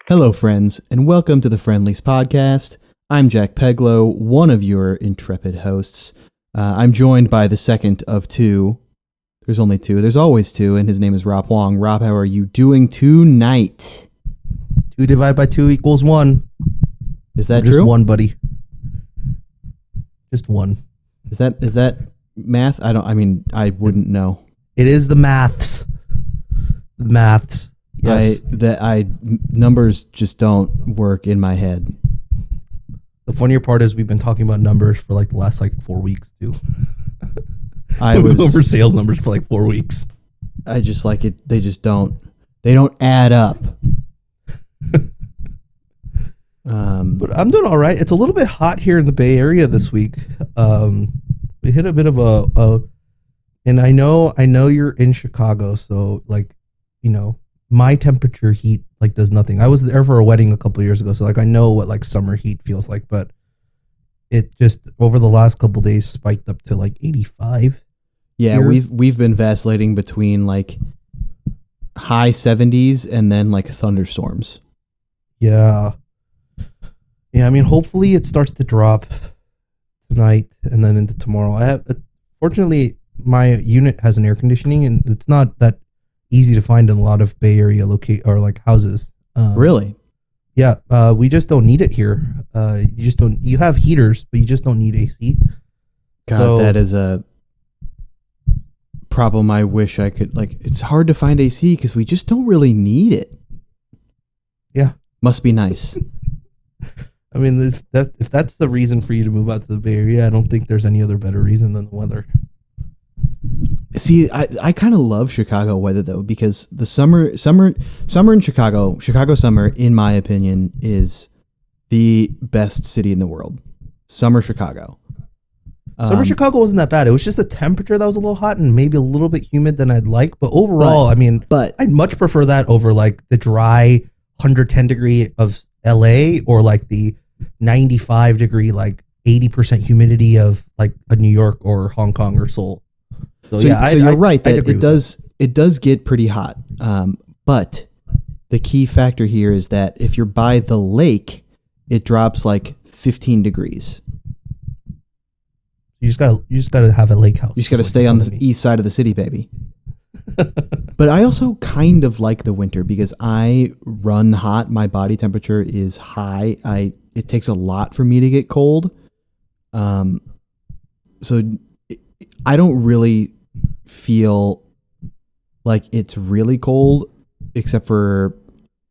Hello, friends, and welcome to the Friendlies Podcast. I'm Jack Peglow, one of your intrepid hosts. I'm joined by the second of two. There's only two. There's always two, and his name is Rob Wong. Rob, how are you doing tonight? 2 divided by 2 equals 1. Is that just true? Just one, buddy. Just one. Is that math? I wouldn't know. It is the maths. The maths. Yes. Numbers just don't work in my head. The funnier part is we've been talking about numbers for like the last 4 weeks too. I was over sales numbers for 4 weeks. I just like it. They don't add up. But I'm doing all right. It's a little bit hot here in the Bay Area this week. We hit a bit of and I know you're in Chicago, so my temperature heat does nothing. I was there for a wedding a couple years ago, so I know what summer heat feels like, but it just over the last couple days spiked up to 85. Yeah, here. we've been vacillating between high 70s and then thunderstorms. Yeah. I mean, hopefully it starts to drop tonight and then into tomorrow. Fortunately, my unit has an air conditioning, and it's not that easy to find in a lot of Bay Area houses. Really? Yeah. We just don't need it here. You have heaters, but you just don't need AC. God, that is a problem. I wish I could, it's hard to find AC because we just don't really need it. Yeah. Must be nice. I mean, if that's the reason for you to move out to the Bay Area, I don't think there's any other better reason than the weather. See, I kind of love Chicago weather though, because the summer in Chicago summer, in my opinion, is the best city in the world. Summer Chicago. Summer Chicago wasn't that bad. It was just the temperature that was a little hot and maybe a little bit humid than I'd like. But overall, I'd much prefer that over the dry 110 degree of LA or the 95 degree 80% humidity of a New York or Hong Kong or Seoul. So you're right that it does get pretty hot. But the key factor here is that if you're by the lake, it drops 15 degrees. You just gotta have a lake house. You just gotta stay on the east side of the city, baby. But I also kind of like the winter because I run hot. My body temperature is high. It takes a lot for me to get cold. So I don't really feel like it's really cold except for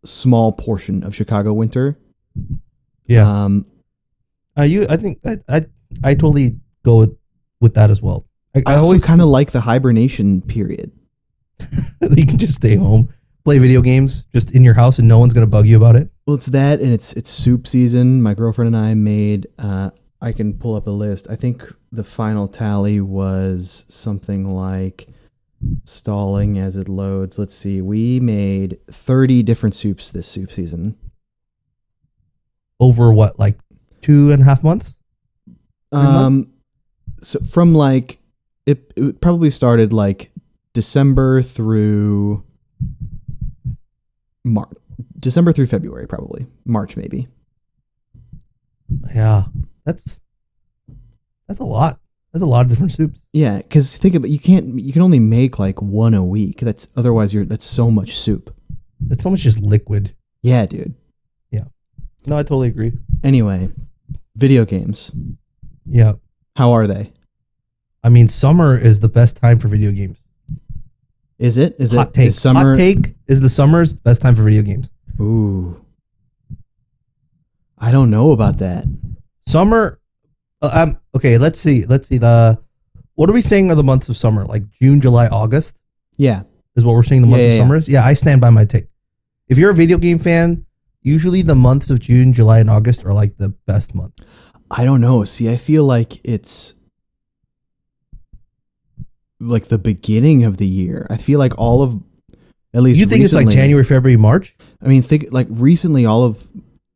a small portion of Chicago winter. Yeah. I think I totally go with that as well. I also kind of like the hibernation period. You can just stay home, play video games just in your house and no one's going to bug you about it. Well, it's that, and it's soup season. My girlfriend and I made, I can pull up a list. I think the final tally was something like, stalling as it loads. Let's see. We made 30 different soups this soup season. Over what, 2.5 months? So from it probably started December through March. December through February, probably. March, maybe. Yeah. That's a lot. That's a lot of different soups. Yeah, because think about it, you can only make one a week. That's so much soup. It's so much just liquid. Yeah, dude. Yeah. No, I totally agree. Anyway, video games. Yeah. How are they? I mean, summer is the best time for video games. Is it? Hot take. Summer? Hot take is the summer's best time for video games. Ooh. I don't know about that. Summer, Okay, let's see. The what are we saying are the months of summer? Like June, July, August Yeah. is what we're saying the months of Yeah. summer is? Yeah, I stand by my take. If you're a video game fan, usually the months of June, July, and August are like the best month. I don't know. See, I feel like it's like the beginning of the year. I feel like all of, at least You think recently, it's like January, February, March? I mean, think like recently, all of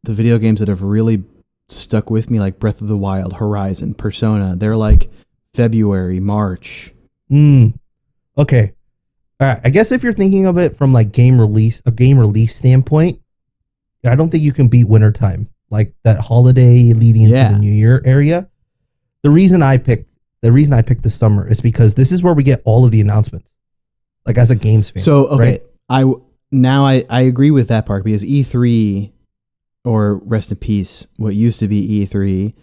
the video games that have really stuck with me, like Breath of the Wild, Horizon, Persona, they're like February, March. Okay. All right. I guess if you're thinking of it from like game release standpoint, I don't think you can beat wintertime, like that holiday leading into the new year area. The reason I picked the summer is because this is where we get all of the announcements. Like as a games fan. So okay, right? I agree with that part because E3, or rest in peace, what used to be E3,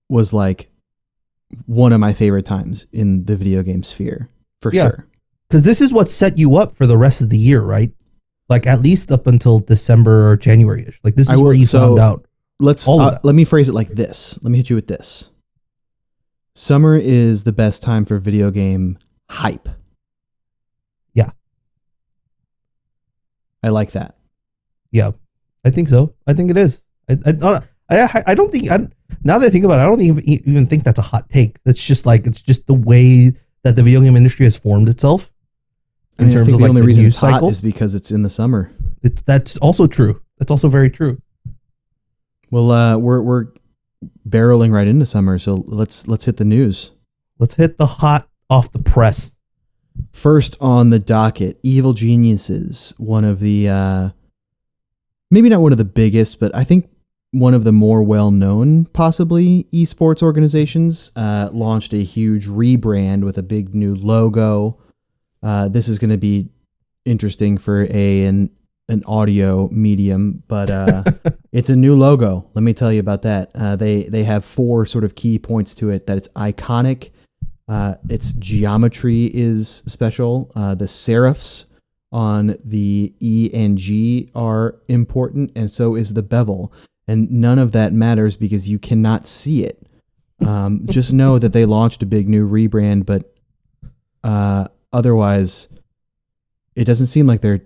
was like one of my favorite times in the video game sphere for sure. Because this is what set you up for the rest of the year, right? Like at least up until December or January-ish. Like this is where you found out. Let me phrase it like this. Let me hit you with this. Summer is the best time for video game hype. Yeah. I like that. Yeah, I think so. I think it is. I don't think, now that I think about it, I don't even think that's a hot take. That's just like, it's just the way that the video game industry has formed itself. In terms of the like only the reason news it's hot cycle is because it's in the summer. That's also true. That's also very true. Well, we're barreling right into summer, so let's hit the news. Let's hit the hot off the press. First on the docket, Evil Geniuses, one of the maybe not one of the biggest, but I think one of the more well-known, possibly, esports organizations, launched a huge rebrand with a big new logo. This is going to be interesting for an audio medium, but it's a new logo. Let me tell you about that. They have 4 sort of key points to it. That it's iconic. Its geometry is special. The serifs on the E and G are important, and so is the bevel. And none of that matters because you cannot see it. Just know that they launched a big new rebrand, but otherwise, it doesn't seem like they're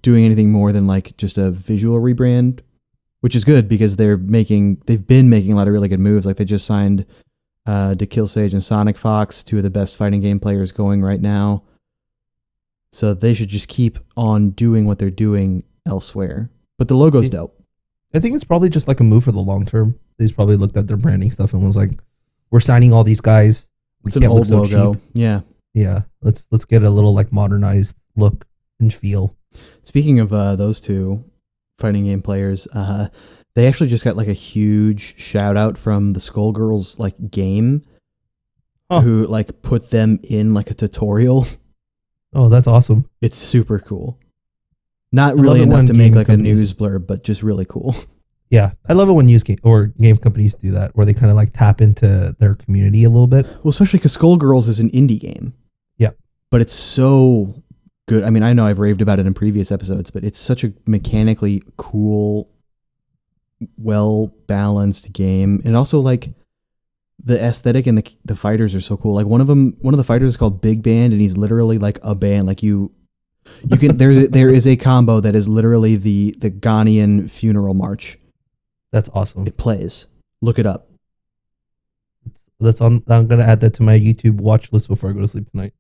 doing anything more than like just a visual rebrand, which is good because they've been making a lot of really good moves. Like they just signed DeKill Sage and Sonic Fox, 2 of the best fighting game players going right now. So they should just keep on doing what they're doing elsewhere. But the logo's dope. I think it's probably just like a move for the long term. They just probably looked at their branding stuff and was like, "We're signing all these guys. It's an old logo. Cheap. Yeah. Let's get a little like modernized look and feel." Speaking of those 2 fighting game players, they actually just got like a huge shout out from the Skullgirls like game, who like put them in like a tutorial. Oh, that's awesome! It's super cool. Not really enough to make like a news blurb, but just really cool. Yeah, I love it when game companies do that, where they kind of like tap into their community a little bit. Well, especially because Skullgirls is an indie game. Yeah, but it's so good. I mean, I know I've raved about it in previous episodes, but it's such a mechanically cool, well-balanced game. And also like the aesthetic and the fighters are so cool. Like one of the fighters is called Big Band, and he's literally like a band. Like you can there is a combo that is literally the Ghanaian funeral march. That's awesome. It plays. Look it up. I'm gonna add that to my YouTube watch list before I go to sleep tonight.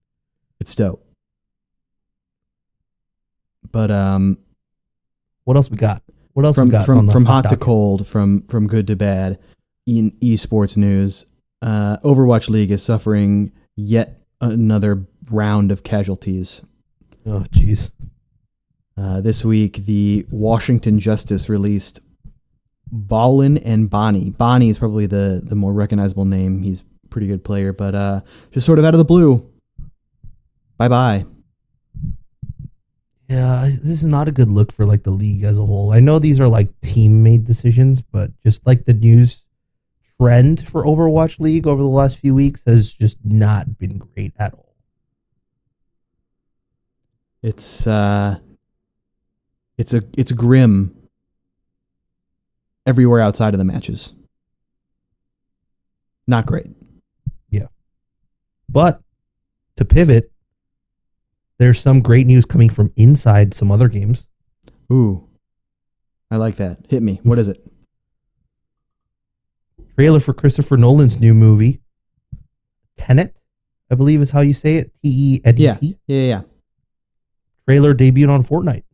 It's dope. But what else we got? From hot to cold, from good to bad, in esports news, Overwatch League is suffering yet another round of casualties. Oh, jeez. This week, the Washington Justice released Ballin and Bonnie. Bonnie is probably the more recognizable name. He's a pretty good player, but just sort of out of the blue. Bye-bye. Yeah, this is not a good look for like the league as a whole. I know these are like team-made decisions, but just like the news trend for Overwatch League over the last few weeks has just not been great at all. It's grim everywhere outside of the matches. Not great. Yeah. But to pivot, there's some great news coming from inside some other games. Ooh. I like that. Hit me. What is it? Trailer for Christopher Nolan's new movie, Tenet, I believe is how you say it. T-E-N-E-T. Yeah. Trailer debuted on Fortnite.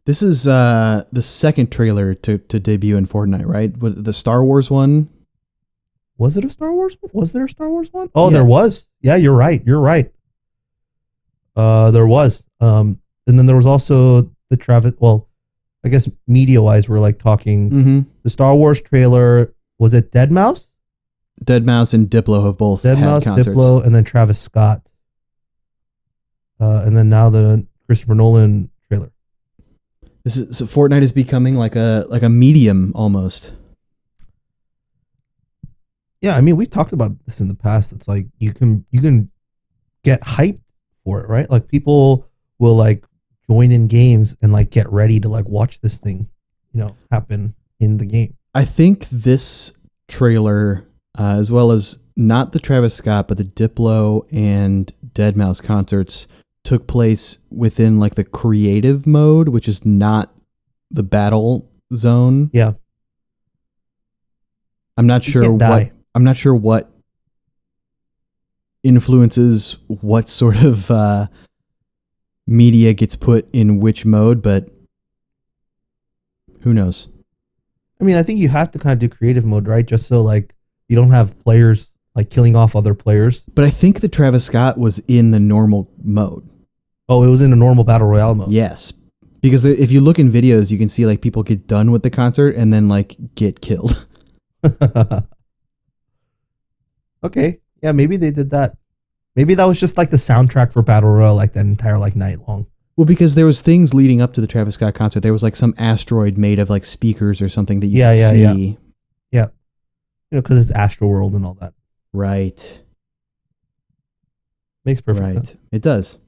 This is the second trailer to debut in Fortnite, right? The Star Wars one. Was it a Star Wars one? Was there a Star Wars one? Oh, Yeah. There was. Yeah, you're right. There was. And then there was also the Travis. Well, I guess media-wise, we're like talking the Star Wars trailer. Was it Deadmau5? Deadmau5 and Diplo have both had concerts. Diplo, and then Travis Scott. And then now the Christopher Nolan trailer. So Fortnite is becoming like a medium almost. Yeah, I mean, we've talked about this in the past. It's like you can get hyped for it, right? Like people will like join in games and like get ready to like watch this thing, happen in the game. I think this trailer, as well as not the Travis Scott, but the Diplo and Deadmau5 concerts, took place within like the creative mode, which is not the battle zone. Yeah. I'm not sure what influences what sort of media gets put in which mode, but who knows? I mean, I think you have to kind of do creative mode, right? Just so like you don't have players like killing off other players. But I think the Travis Scott was in the normal mode. Oh, it was in a normal battle royale mode. Yes. Because if you look in videos, you can see like people get done with the concert and then like get killed. Okay. Yeah, maybe they did that. Maybe that was just like the soundtrack for battle royale, like that entire like night long. Well, because there was things leading up to the Travis Scott concert. There was like some asteroid made of like speakers or something that you could see. Yeah. Because it's Astroworld and all that. Right. Makes perfect sense. It does.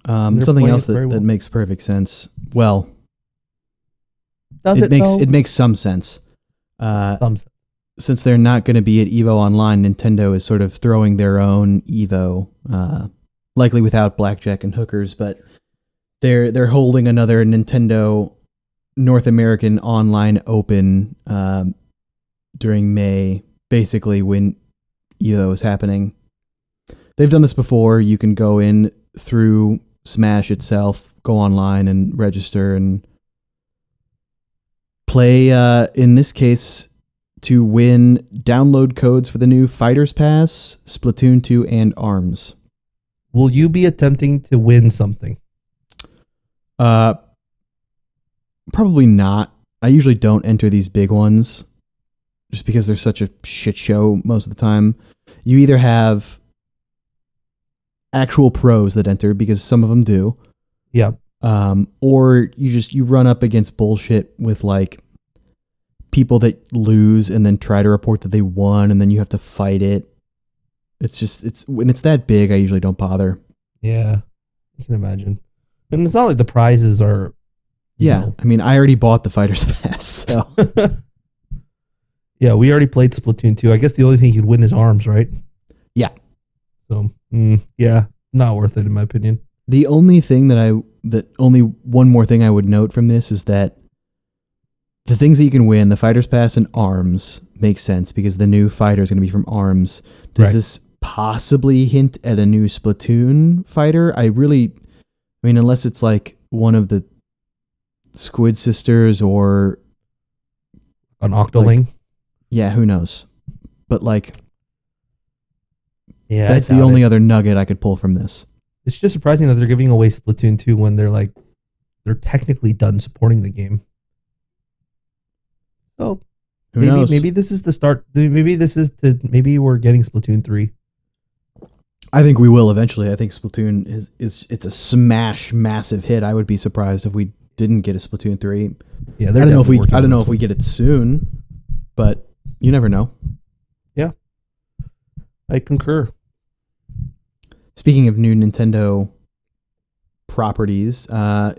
Something else that makes perfect sense. Well, it makes some sense. Since they're not going to be at EVO Online, Nintendo is sort of throwing their own EVO, likely without blackjack and hookers, but they're holding another Nintendo North American Online Open during May, basically when EVO is happening. They've done this before. You can go in through Smash itself, go online and register and play, in this case, to win download codes for the new Fighters Pass, Splatoon 2, and ARMS. Will you be attempting to win something? Probably not. I usually don't enter these big ones just because they're such a shit show most of the time. You either have actual pros that enter, because some of them do. Yeah. Or you run up against bullshit with like people that lose and then try to report that they won, and then you have to fight it. It's when it's that big, I usually don't bother. Yeah, I can imagine. And it's not like the prizes are. Yeah, I mean, I already bought the Fighters Pass, so. Yeah, we already played Splatoon 2. I guess the only thing you could win is ARMS, right? Yeah. So, yeah, not worth it in my opinion. The only thing only one more thing I would note from this is that the things that you can win, the Fighters Pass and ARMS, make sense because the new fighter is going to be from ARMS. Does this possibly hint at a new Splatoon fighter? I mean, unless it's like one of the Squid Sisters or an Octoling. Like, yeah, who knows? But like, yeah, that's the only other nugget I could pull from this. It's just surprising that they're giving away Splatoon 2 when they're technically done supporting the game. So maybe this is the start. Maybe we're getting Splatoon 3. I think we will eventually. I think Splatoon it's a smash, massive hit. I would be surprised if we didn't get a Splatoon 3. Yeah, I don't know if we get it soon, but you never know. Yeah, I concur. Speaking of new Nintendo properties, there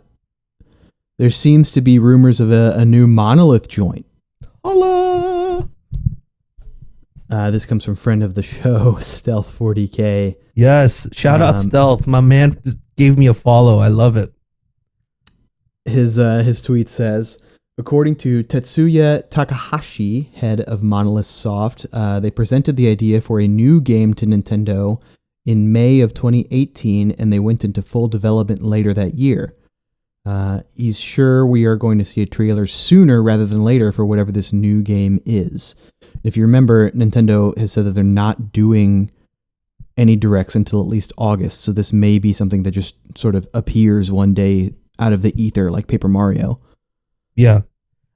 seems to be rumors of a new Monolith joint. Holla! This comes from friend of the show, Stealth40K. Yes, shout out Stealth. My man just gave me a follow. I love it. His tweet says, according to Tetsuya Takahashi, head of Monolith Soft, they presented the idea for a new game to Nintendo in May of 2018, and they went into full development later that year. He's sure we are going to see a trailer sooner rather than later for whatever this new game is. If you remember, Nintendo has said that they're not doing any directs until at least August, so this may be something that just sort of appears one day out of the ether like Paper Mario. Yeah.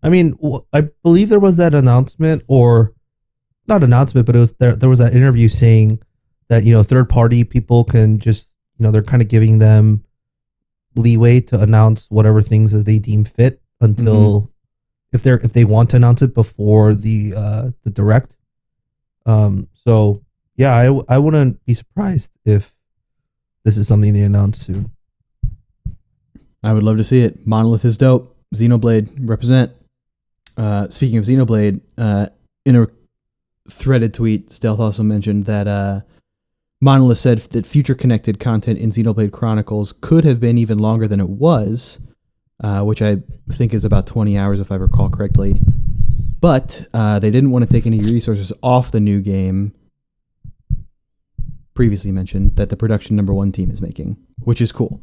I mean, I believe there was that announcement, or not announcement, but it was there was that interview saying that, third party people can just, they're kind of giving them leeway to announce whatever things as they deem fit until if they want to announce it before the direct. So yeah, I wouldn't be surprised if this is something they announce soon. I would love to see it. Monolith is dope. Xenoblade represent. Speaking of Xenoblade, in a threaded tweet, Stealth also mentioned that Monolith said that future connected content in Xenoblade Chronicles could have been even longer than it was, which I think is about 20 hours if I recall correctly. But they didn't want to take any resources off the new game previously mentioned that the production #1 team is making, which is cool.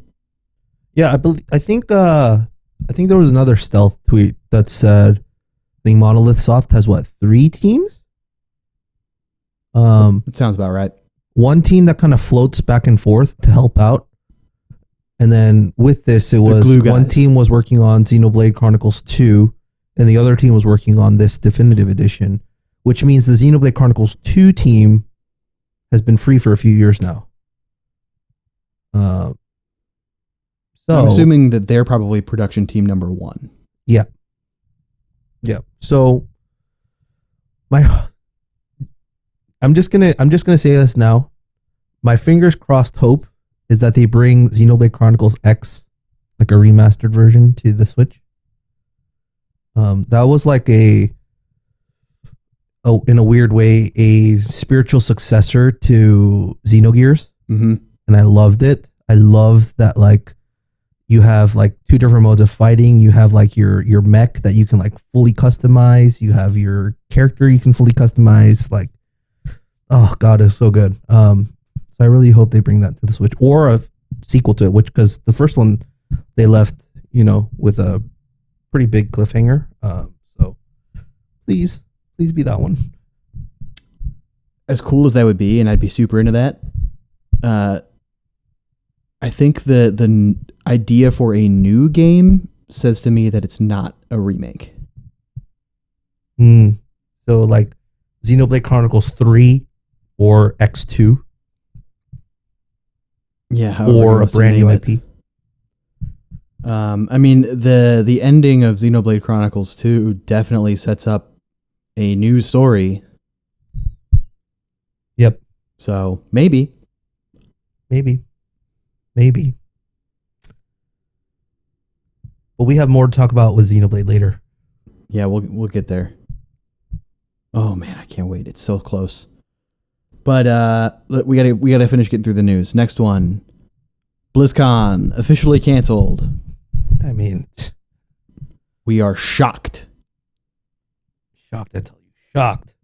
Yeah, I think there was another Stealth tweet that said, I think Monolith Soft has 3 teams? It sounds about right. One team that kind of floats back and forth to help out. And then with this, it was one team was working on Xenoblade Chronicles 2, and the other team was working on this definitive edition, which means the Xenoblade Chronicles 2 team has been free for a few years now. So I'm assuming that they're probably production team #1. Yeah. Yeah. So I'm just gonna say this now. My fingers crossed hope is that they bring Xenoblade Chronicles X, like a remastered version, to the Switch. That was like in a weird way, a spiritual successor to Xenogears. Mm-hmm. And I loved it. I love that, like, you have like 2 different modes of fighting. You have like your mech that you can like fully customize. You have your character you can fully customize. Like, oh god, it's so good. So I really hope they bring that to the Switch, or a sequel to it, because the first one they left, with a pretty big cliffhanger. So please be that one. As cool as that would be, and I'd be super into that. I think the idea for a new game says to me that it's not a remake. So like Xenoblade Chronicles 3 or X2. Yeah, or a brand new IP. I mean, the ending of Xenoblade Chronicles 2 definitely sets up a new story. Yep. So maybe. But we have more to talk about with Xenoblade later. Yeah, we'll get there. Oh man, I can't wait. It's so close. But we gotta finish getting through the news. Next one. BlizzCon officially canceled. I mean, we are shocked. Shocked, I tell you. Shocked.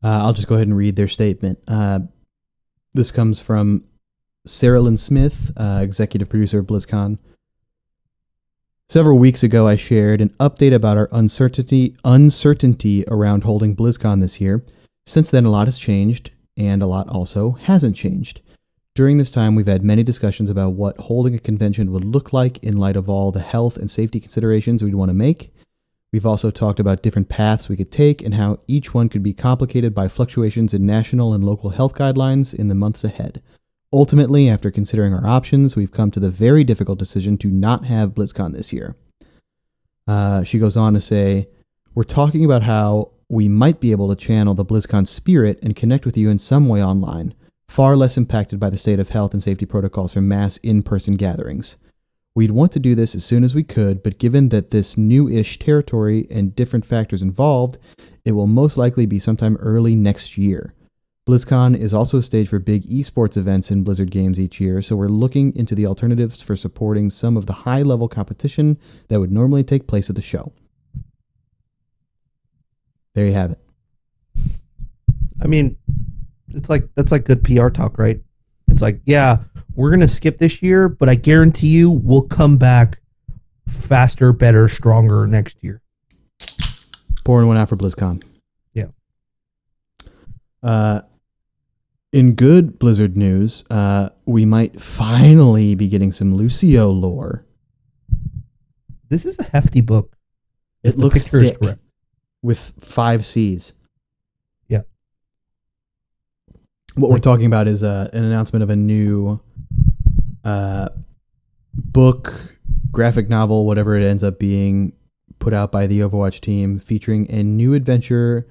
I'll just go ahead and read their statement. This comes from Sarah Lynn Smith, executive producer of BlizzCon. Several weeks ago, I shared an update about our uncertainty around holding BlizzCon this year. Since then, a lot has changed, and a lot also hasn't changed. During this time, we've had many discussions about what holding a convention would look like in light of all the health and safety considerations we'd want to make. We've also talked about different paths we could take and how each one could be complicated by fluctuations in national and local health guidelines in the months ahead. Ultimately, after considering our options, we've come to the very difficult decision to not have BlizzCon this year. She goes on to say, we're talking about how we might be able to channel the BlizzCon spirit and connect with you in some way online, far less impacted by the state of health and safety protocols from mass in-person gatherings. We'd want to do this as soon as we could, but given that this new-ish territory and different factors involved, it will most likely be sometime early next year. BlizzCon is also a stage for big esports events in Blizzard games each year, so we're looking into the alternatives for supporting some of the high-level competition that would normally take place at the show. There you have it. I mean, that's like good PR talk, right? It's like, yeah, we're going to skip this year, but I guarantee you we'll come back faster, better, stronger next year. Pouring one out for BlizzCon. Yeah. In good Blizzard news, we might finally be getting some Lucio lore. This is a hefty book. It looks thick with 5 Cs. Yeah. What we're talking about is an announcement of a new book, graphic novel, whatever it ends up being, put out by the Overwatch team, featuring a new adventure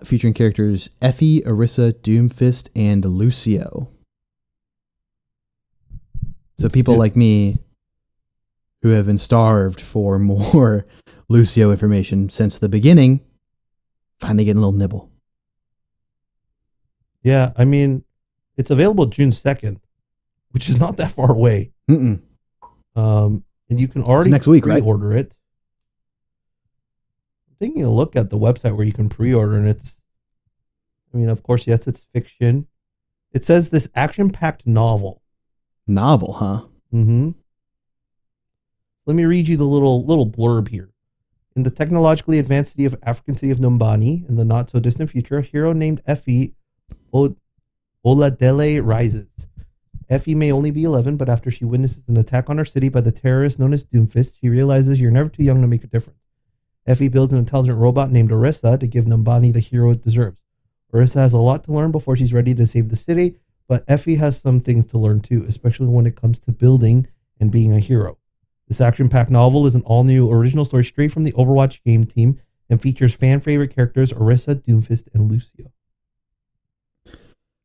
featuring characters Effie, Orisa, Doomfist, and Lucio. So people like me who have been starved for more Lucio information since the beginning finally getting a little nibble. Yeah, I mean, it's available June 2nd, which is not that far away. Mm-mm. And you can already next week, pre-order it. I'm taking a look at the website where you can pre-order, and of course, yes, it's fiction. It says this action-packed novel. Novel, huh? Mm-hmm. Let me read you the little blurb here. In the technologically advanced African city of Numbani, in the not-so-distant future, a hero named Effie Oladele rises. Effie may only be 11, but after she witnesses an attack on her city by the terrorist known as Doomfist, she realizes you're never too young to make a difference. Effie builds an intelligent robot named Orisa to give Numbani the hero it deserves. Orisa has a lot to learn before she's ready to save the city, but Effie has some things to learn too, especially when it comes to building and being a hero. This action-packed novel is an all-new original story straight from the Overwatch game team and features fan-favorite characters Orisa, Doomfist, and Lucio.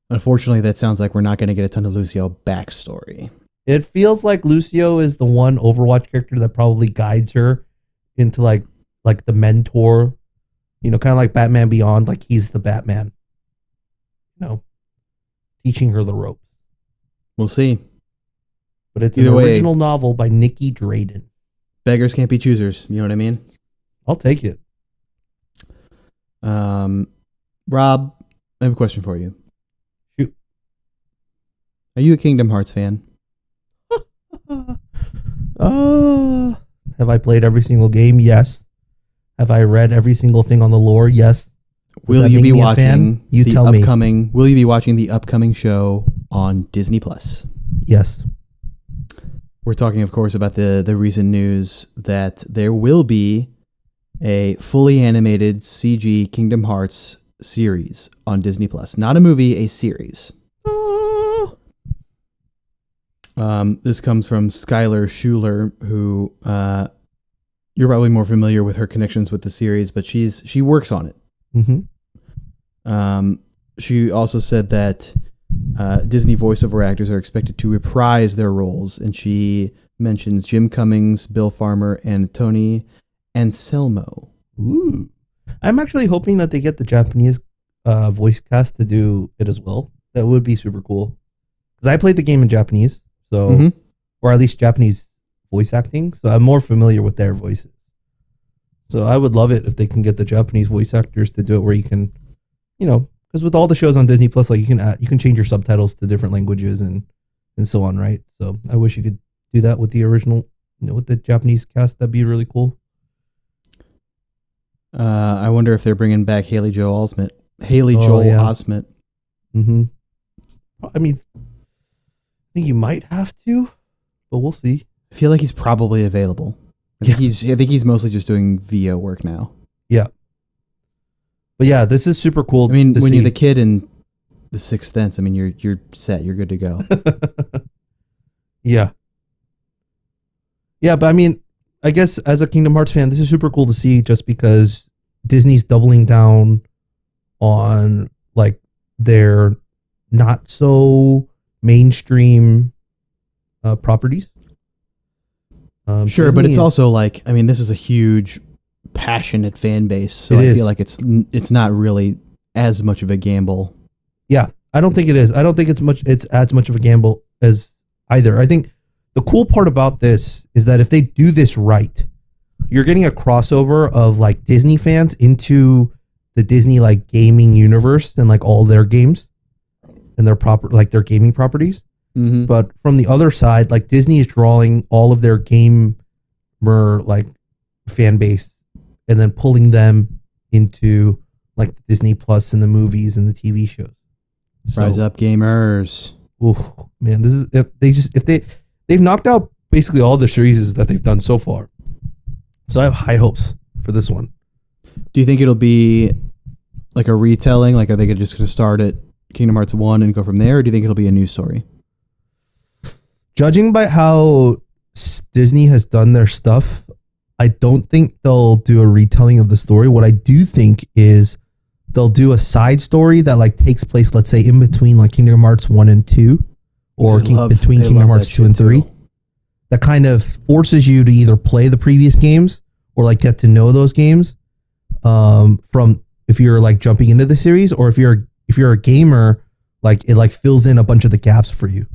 Unfortunately, that sounds like we're not going to get a ton of Lucio backstory. It feels like Lucio is the one Overwatch character that probably guides her into like the mentor, kind of like Batman Beyond, like he's the Batman, teaching her the ropes. We'll see. But it's an original novel by Nikki Drayden. Beggars can't be choosers. You know what I mean? I'll take it. Rob, I have a question for you. Shoot. Are you a Kingdom Hearts fan? Have I played every single game? Yes. Have I read every single thing on the lore? Yes. Will you be watching Will you be watching the upcoming show on Disney Plus? Yes. We're talking, of course, about the recent news that there will be a fully animated CG Kingdom Hearts series on Disney Plus. Not a movie, a series. This comes from Skylar Schuler, who you're probably more familiar with her connections with the series, but she works on it. Mm-hmm. She also said that Disney voiceover actors are expected to reprise their roles, and she mentions Jim Cummings, Bill Farmer, and Tony Anselmo. Ooh. I'm actually hoping that they get the Japanese voice cast to do it as well. That would be super cool. Because I played the game in Japanese, so or at least Japanese voice acting, so I'm more familiar with their voices. So I would love it if they can get the Japanese voice actors to do it, where you can, because with all the shows on Disney Plus, like you can change your subtitles to different languages and so on, right? So I wish you could do that with the original, with the Japanese cast. That'd be really cool. I wonder if they're bringing back Haley Joel Osment. Osment. Mm-hmm. I mean, I think you might have to, but we'll see. I feel like he's probably available. I think he's mostly just doing VO work now. Yeah. But yeah, this is super cool. I mean, when you're the kid in The Sixth Sense, I mean, you're set. You're good to go. Yeah. Yeah, but I mean, I guess as a Kingdom Hearts fan, this is super cool to see, just because Disney's doubling down on like their not so mainstream properties. Sure, but it's also like, I mean, this is a huge, passionate fan base, so I feel like it's not really as much of a gamble. Yeah, I don't think it is. I don't think it's as much of a gamble as either. I think the cool part about this is that if they do this right, you're getting a crossover of like Disney fans into the Disney like gaming universe and like all their games and their their gaming properties. Mm-hmm. But from the other side, like Disney is drawing all of their gamer like fan base and then pulling them into like Disney Plus and the movies and the TV shows. Rise up, gamers! Ooh, man, this is they've knocked out basically all the series that they've done so far. So I have high hopes for this one. Do you think it'll be like a retelling? Like, are they just going to start at Kingdom Hearts 1 and go from there? Or do you think it'll be a new story? Judging by how Disney has done their stuff, I don't think they'll do a retelling of the story. What I do think is they'll do a side story that like takes place, let's say, in between like Kingdom Hearts 1 and 2 or between Kingdom Hearts 2 and 3. That kind of forces you to either play the previous games or like get to know those games from if you're like jumping into the series, or if you're a gamer, like it like fills in a bunch of the gaps for you.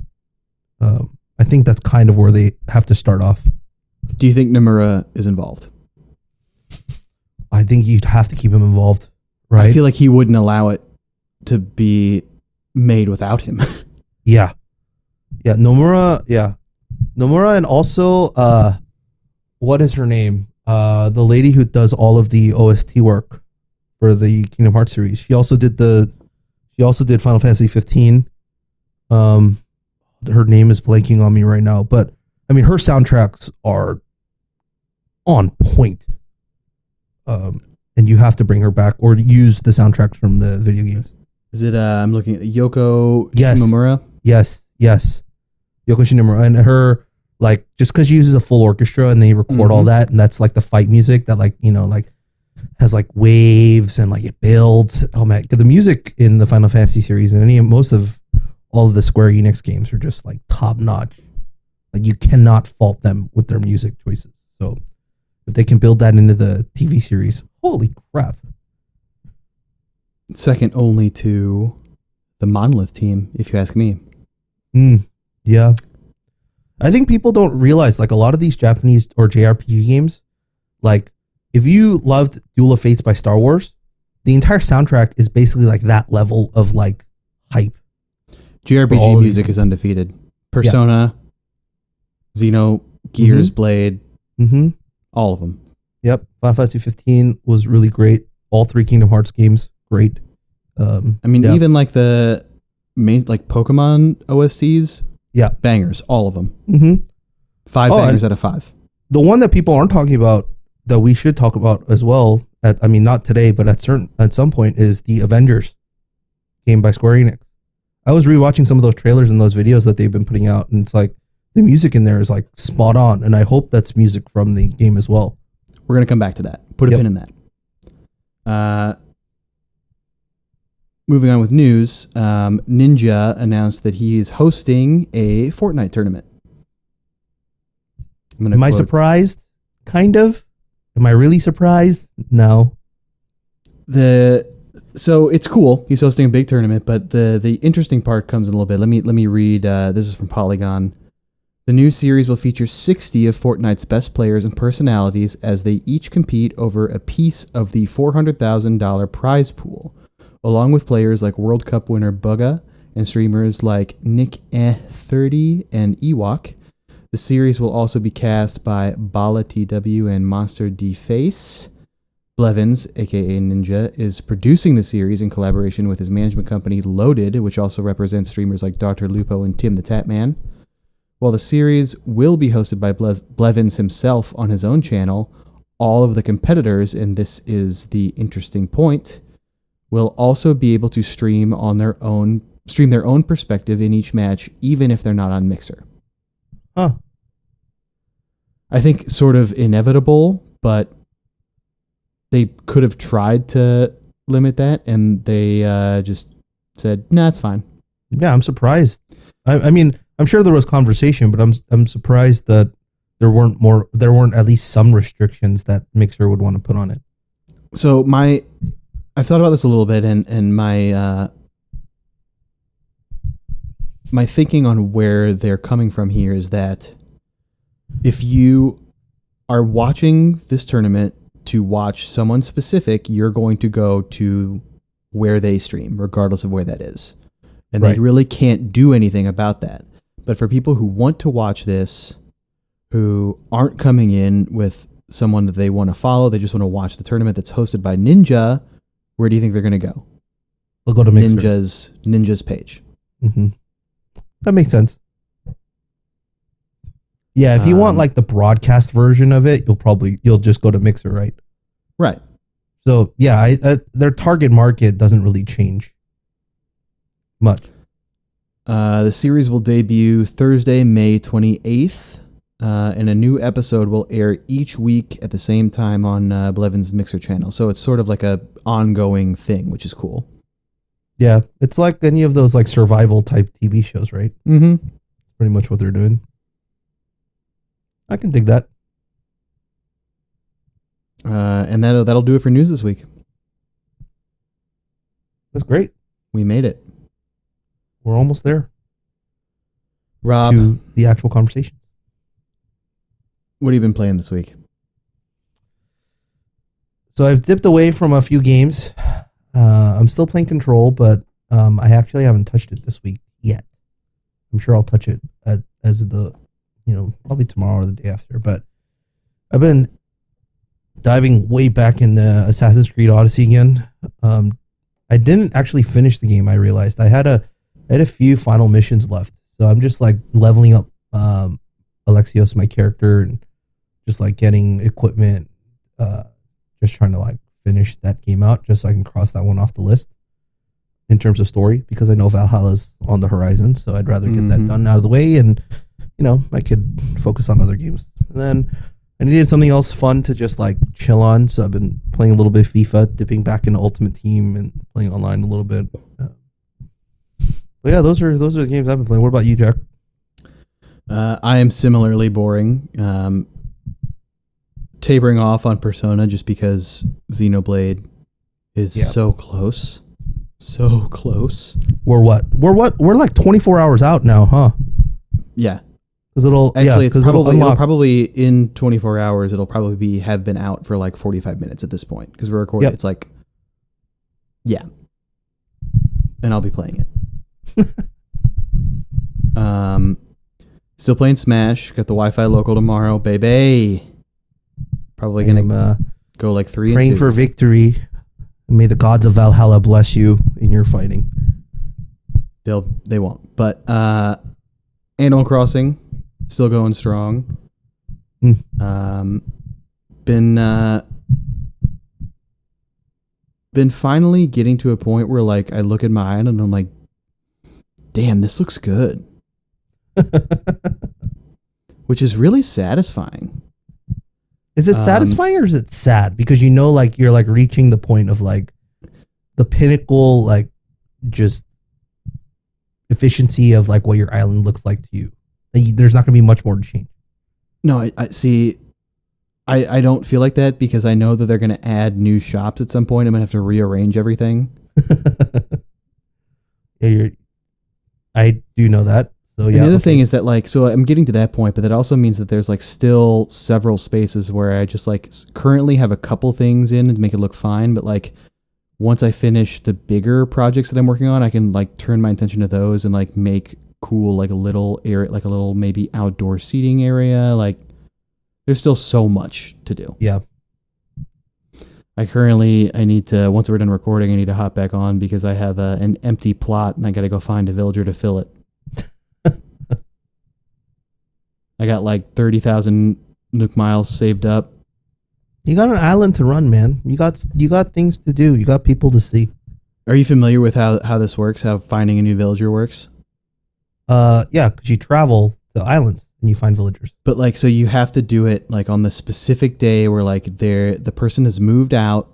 I think that's kind of where they have to start off. Do you think Nomura is involved? I think you'd have to keep him involved, right? I feel like he wouldn't allow it to be made without him. Yeah. Nomura, yeah. Nomura, and also what is her name? The lady who does all of the OST work for the Kingdom Hearts series. She also did Final Fantasy 15. Her name is blanking on me right now, but I mean her soundtracks are on point. And you have to bring her back or use the soundtracks from the video games. Is it I'm looking at Yoko Shimomura? Yes. Yoko Shimomura, and her, like, just because she uses a full orchestra and they record all that, and that's like the fight music that, like, you know, like has like waves and like it builds. Oh man, the music in the Final Fantasy series and most of all of the Square Enix games are just like top notch. Like you cannot fault them with their music choices. So if they can build that into the TV series, holy crap! Second only to the Monolith team, if you ask me. Yeah. I think people don't realize, like, a lot of these Japanese or JRPG games, like, if you loved Duel of Fates by Star Wars, the entire soundtrack is basically like that level of like hype. JRPG music is undefeated. Persona, Xenogears, Blade, all of them. Yep. Final Fantasy 15 was really great. All three Kingdom Hearts games, great. I mean, even like the main, like Pokemon OSTs, bangers, all of them. 5 bangers out of 5. The one that people aren't talking about that we should talk about as well, I mean, not today, but at some point, is the Avengers game by Square Enix. I was rewatching some of those trailers and those videos that they've been putting out, and it's like the music in there is like spot on, and I hope that's music from the game as well. We're gonna come back to that. Put a pin in that. Moving on with news, Ninja announced that he is hosting a Fortnite tournament. Am I surprised? Kind of. Am I really surprised? No. So it's cool. He's hosting a big tournament, but the interesting part comes in a little bit. Let me read. This is from Polygon. The new series will feature 60 of Fortnite's best players and personalities as they each compete over a piece of the $400,000 prize pool, along with players like World Cup winner Bugga and streamers like Nick30 and Ewok. The series will also be cast by Bala TW and Monster D Face. Blevins, aka Ninja, is producing the series in collaboration with his management company Loaded, which also represents streamers like Dr. Lupo and Tim the Tatman. While the series will be hosted by Blevins himself on his own channel, all of the competitors, and this is the interesting point, will also be able to stream their own perspective in each match, even if they're not on Mixer. Huh. I think sort of inevitable, but they could have tried to limit that, and they just said, "Nah, it's fine." Yeah, I'm surprised. I mean, I'm sure there was conversation, but I'm surprised that there weren't at least some restrictions that Mixer would want to put on it. So I've thought about this a little bit, and my my thinking on where they're coming from here is that if you are watching this tournament to watch someone specific, you're going to go to where they stream, regardless of where that is. And Right. they really can't do anything about that. But for people who want to watch this, who aren't coming in with someone that they want to follow, they just want to watch the tournament that's hosted by Ninja, where do you think they're going to go? They'll go to Mixer. Ninja's page. Mm-hmm. That makes sense. Yeah, if you want like the broadcast version of it, you'll just go to Mixer, right? Right. So yeah, their target market doesn't really change much. The series will debut Thursday, May 28th, and a new episode will air each week at the same time on Blevins Mixer channel. So it's sort of like a ongoing thing, which is cool. Yeah, it's like any of those like survival type TV shows, right? Mm-hmm. Pretty much what they're doing. I can dig that. And that'll do it for news this week. That's great. We made it. We're almost there. Rob, to the actual conversation. what have you been playing this week? So I've dipped away from a few games. I'm still playing Control, but I actually haven't touched it this week yet. I'm sure I'll touch it as probably tomorrow or the day after. But I've been diving way back in the Assassin's Creed Odyssey again. I didn't actually finish the game. I realized I had a few final missions left, so I'm just like leveling up Alexios, my character, and just like getting equipment. Just trying to like finish that game out, just so I can cross that one off the list in terms of story, because I know Valhalla's on the horizon, so I'd rather get that done out of the way, and I could focus on other games. And then I needed something else fun to just like chill on, so I've been playing a little bit of FIFA, dipping back into Ultimate Team, and playing online a little bit. But yeah, those are the games I've been playing. What about you, Jack? I am similarly boring. Tapering off on Persona just because Xenoblade is so close. So close. We're like 24 hours out now, huh? Yeah. Because it'll probably in 24 hours, it'll probably have been out for like 45 minutes at this point, because we're recording. Yep. It's like, yeah. And I'll be playing it. Still playing Smash. Got the Wi-Fi local tomorrow, baby. Probably gonna go like 3 praying and 2. for victory. May the gods of Valhalla bless you in your fighting. They won't. But Animal Crossing still going strong. Been finally getting to a point where like I look at my island and I'm like, damn, this looks good. Which is really satisfying. Is it satisfying or is it sad? Because like you're like reaching the point of like the pinnacle, like just efficiency of like what your island looks like to you. There's not going to be much more to change. No, I see. I don't feel like that, because I know that they're going to add new shops at some point. I'm going to have to rearrange everything. I do know that. So yeah. And the other thing is that like, so I'm getting to that point, but that also means that there's like still several spaces where I just like currently have a couple things in to make it look fine. But like once I finish the bigger projects that I'm working on, I can like turn my attention to those and like make cool, like a little area, like a little maybe outdoor seating area. Like there's still so much to do. Yeah. I need to, once we're done recording, I need to hop back on because I have an empty plot and I got to go find a villager to fill it. I got like 30,000 nuke miles saved up. You got an island to run, man. You got things to do. You got people to see. Are you familiar with how this works? How finding a new villager works? Yeah, because you travel to islands and you find villagers. But like, so you have to do it like on the specific day where like the person has moved out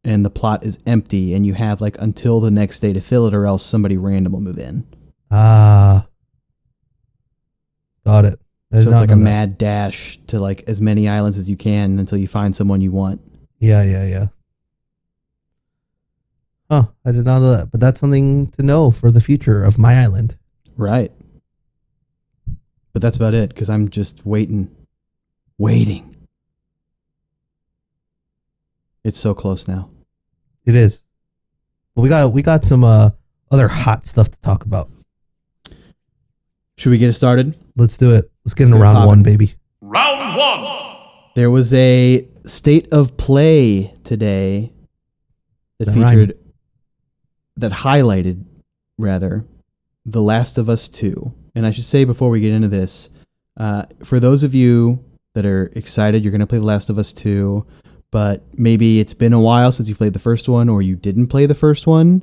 and the plot is empty, and you have like until the next day to fill it, or else somebody random will move in. Got it. So it's like a mad dash to like as many islands as you can until you find someone you want. Yeah. Huh, I did not know that, but that's something to know for the future of my island. Right. But that's about it, because I'm just waiting. It's so close now. It is. Well, we got some other hot stuff to talk about. Should we get it started? Let's do it. Let's get into round one, baby. Round one. There was a state of play today that highlighted The Last of Us 2. And I should say before we get into this, for those of you that are excited, you're going to play The Last of Us 2, but maybe it's been a while since you played the first one or you didn't play the first one,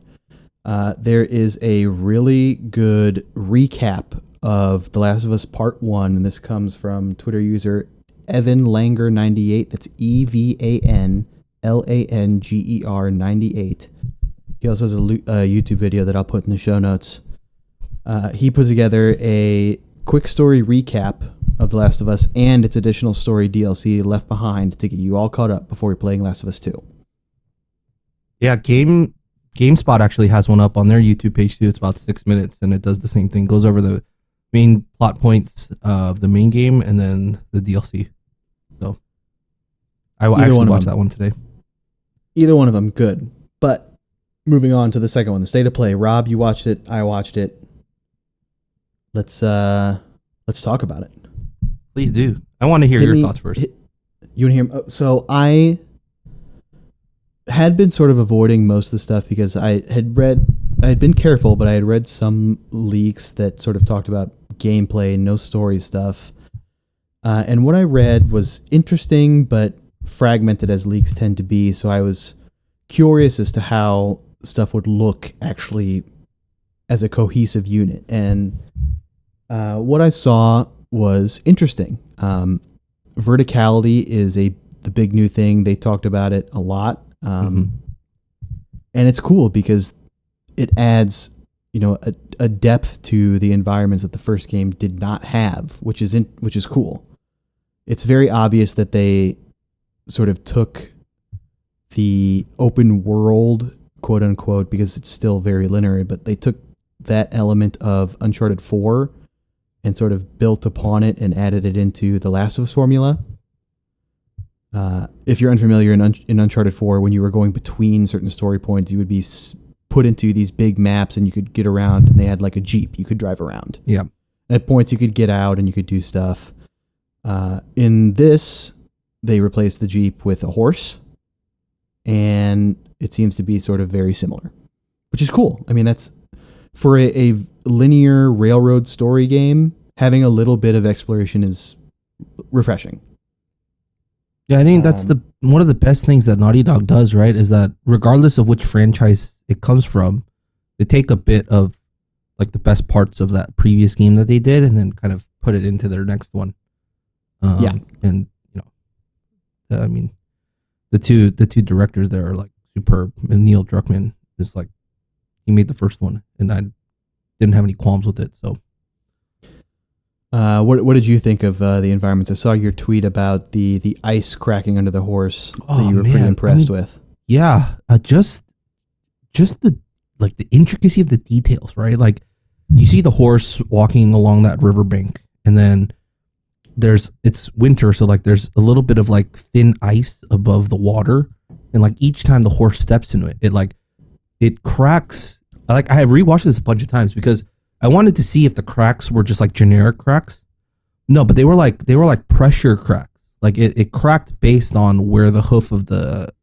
there is a really good recap of The Last of Us Part 1, and this comes from Twitter user Evan Langer 98. That's EVANLANGER 98. He also has a YouTube video that I'll put in the show notes. He put together a quick story recap of The Last of Us and its additional story DLC Left Behind to get you all caught up before you're playing Last of Us 2. Yeah, GameSpot actually has one up on their YouTube page too. It's about 6 minutes, and it does the same thing. Goes over the main plot points of the main game and then the DLC. So I actually watched that one today. Either one of them, good. But moving on to the second one, the state of play. Rob, you watched it. I watched it. Let's talk about it. Please do. I want to hear your thoughts first. You want to hear? So I had been sort of avoiding most of the stuff because I had been careful, but I had read some leaks that sort of talked about gameplay, no story stuff. And what I read was interesting, but fragmented as leaks tend to be. So I was curious as to how stuff would look actually as a cohesive unit. And what I saw was interesting. Verticality is the big new thing. They talked about it a lot. And it's cool because it adds, a depth to the environments that the first game did not have, which is cool. It's very obvious that they sort of took the open world, quote unquote, because it's still very linear, but they took that element of Uncharted 4 and sort of built upon it and added it into the Last of Us formula. If you're unfamiliar in Uncharted 4, when you were going between certain story points, you would be put into these big maps and you could get around, and they had like a Jeep you could drive around. Yeah. At points you could get out and you could do stuff. In this, they replaced the Jeep with a horse, and it seems to be sort of very similar, which is cool. I mean, that's for a linear railroad story game, having a little bit of exploration is refreshing. Yeah, I think that's one of the best things that Naughty Dog does, right? Is that regardless of which franchise it comes from, they take a bit of like the best parts of that previous game that they did and then kind of put it into their next one. And I mean, the two directors there are like superb. And Neil Druckmann is like, he made the first one, and I didn't have any qualms with it. So, what did you think of the environments? I saw your tweet about the ice cracking under the horse that you were pretty impressed with. Yeah, just the intricacy of the details, right? Like you see the horse walking along that riverbank, and then it's winter, so like there's a little bit of like thin ice above the water, and like each time the horse steps into it cracks. I have rewatched this a bunch of times because I wanted to see if the cracks were just like generic cracks. No, but they were like pressure cracks. Like it cracked based on where the hoof of the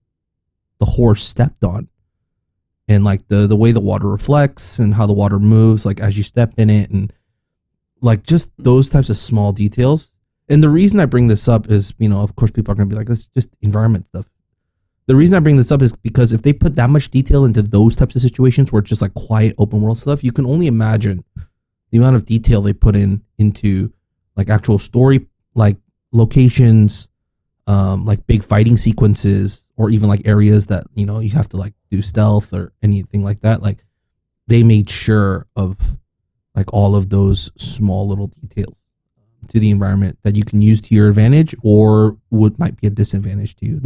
horse stepped on, and like the way the water reflects and how the water moves like as you step in it, and like just those types of small details. And the reason I bring this up is, of course people are going to be like, this is just environment stuff. The reason I bring this up is because if they put that much detail into those types of situations where it's just like quiet open world stuff, you can only imagine the amount of detail they put into like actual story, like locations, like big fighting sequences, or even like areas that, you have to like do stealth or anything like that. Like they made sure of like all of those small little details to the environment that you can use to your advantage or might be a disadvantage to you.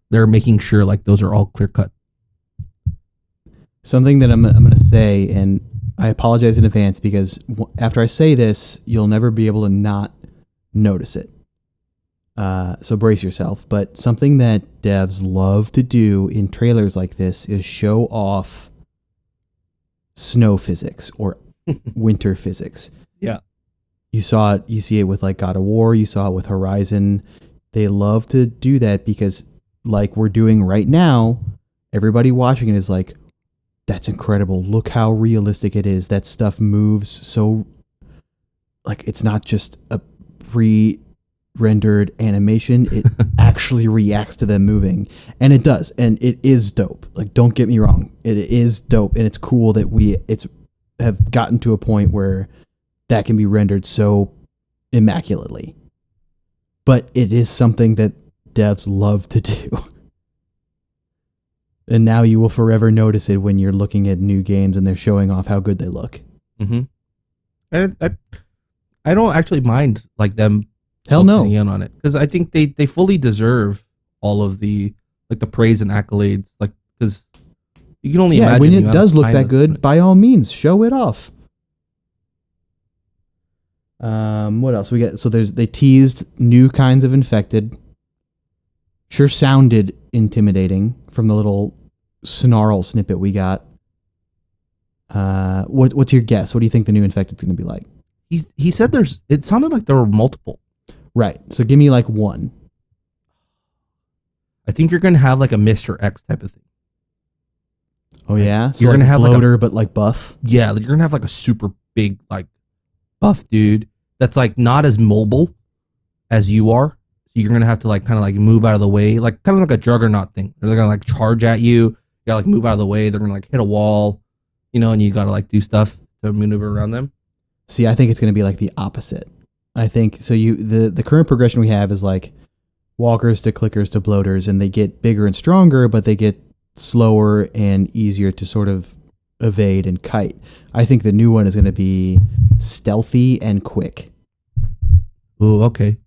They're making sure like those are all clear cut. Something that I'm going to say, and I apologize in advance because after I say this, you'll never be able to not notice it. So brace yourself. But something that devs love to do in trailers like this is show off snow physics or winter physics. Yeah. You see it with like God of War, you saw it with Horizon. They love to do that because like we're doing right now, everybody watching it is like, that's incredible. Look how realistic it is. That stuff moves so like it's not just a pre-rendered animation. It actually reacts to them moving. And it does. And it is dope. Like, don't get me wrong. It is dope. And it's cool that it's have gotten to a point where that can be rendered so immaculately. But it is something that devs love to do. And now you will forever notice it when you're looking at new games and they're showing off how good they look. Mm-hmm. And I don't actually mind like them. Hell no. In on it because I think they fully deserve all of the like the praise and accolades. Like because you can only imagine when it does look that good. By all means, show it off. What else we got? So they teased new kinds of infected. Sure sounded intimidating from the little snarl snippet we got. What's your guess? What do you think the new infected's going to be like? He said it sounded like there were multiple. Right. So give me like one. I think you're going to have like a Mr. X type of thing. Oh yeah? So you're like going to have bloater, but like buff? Yeah, you're going to have like a super big like buff dude that's like not as mobile as you are. So you're going to have to like kind of like move out of the way, like kind of like a juggernaut thing. They're going to like charge at you. You got to like move out of the way. They're going to like hit a wall, and you got to like do stuff to maneuver around them. See, I think it's going to be like the opposite. I think so. The current progression we have is like walkers to clickers to bloaters, and they get bigger and stronger, but they get slower and easier to sort of evade and kite. I think the new one is going to be stealthy and quick. Oh, okay.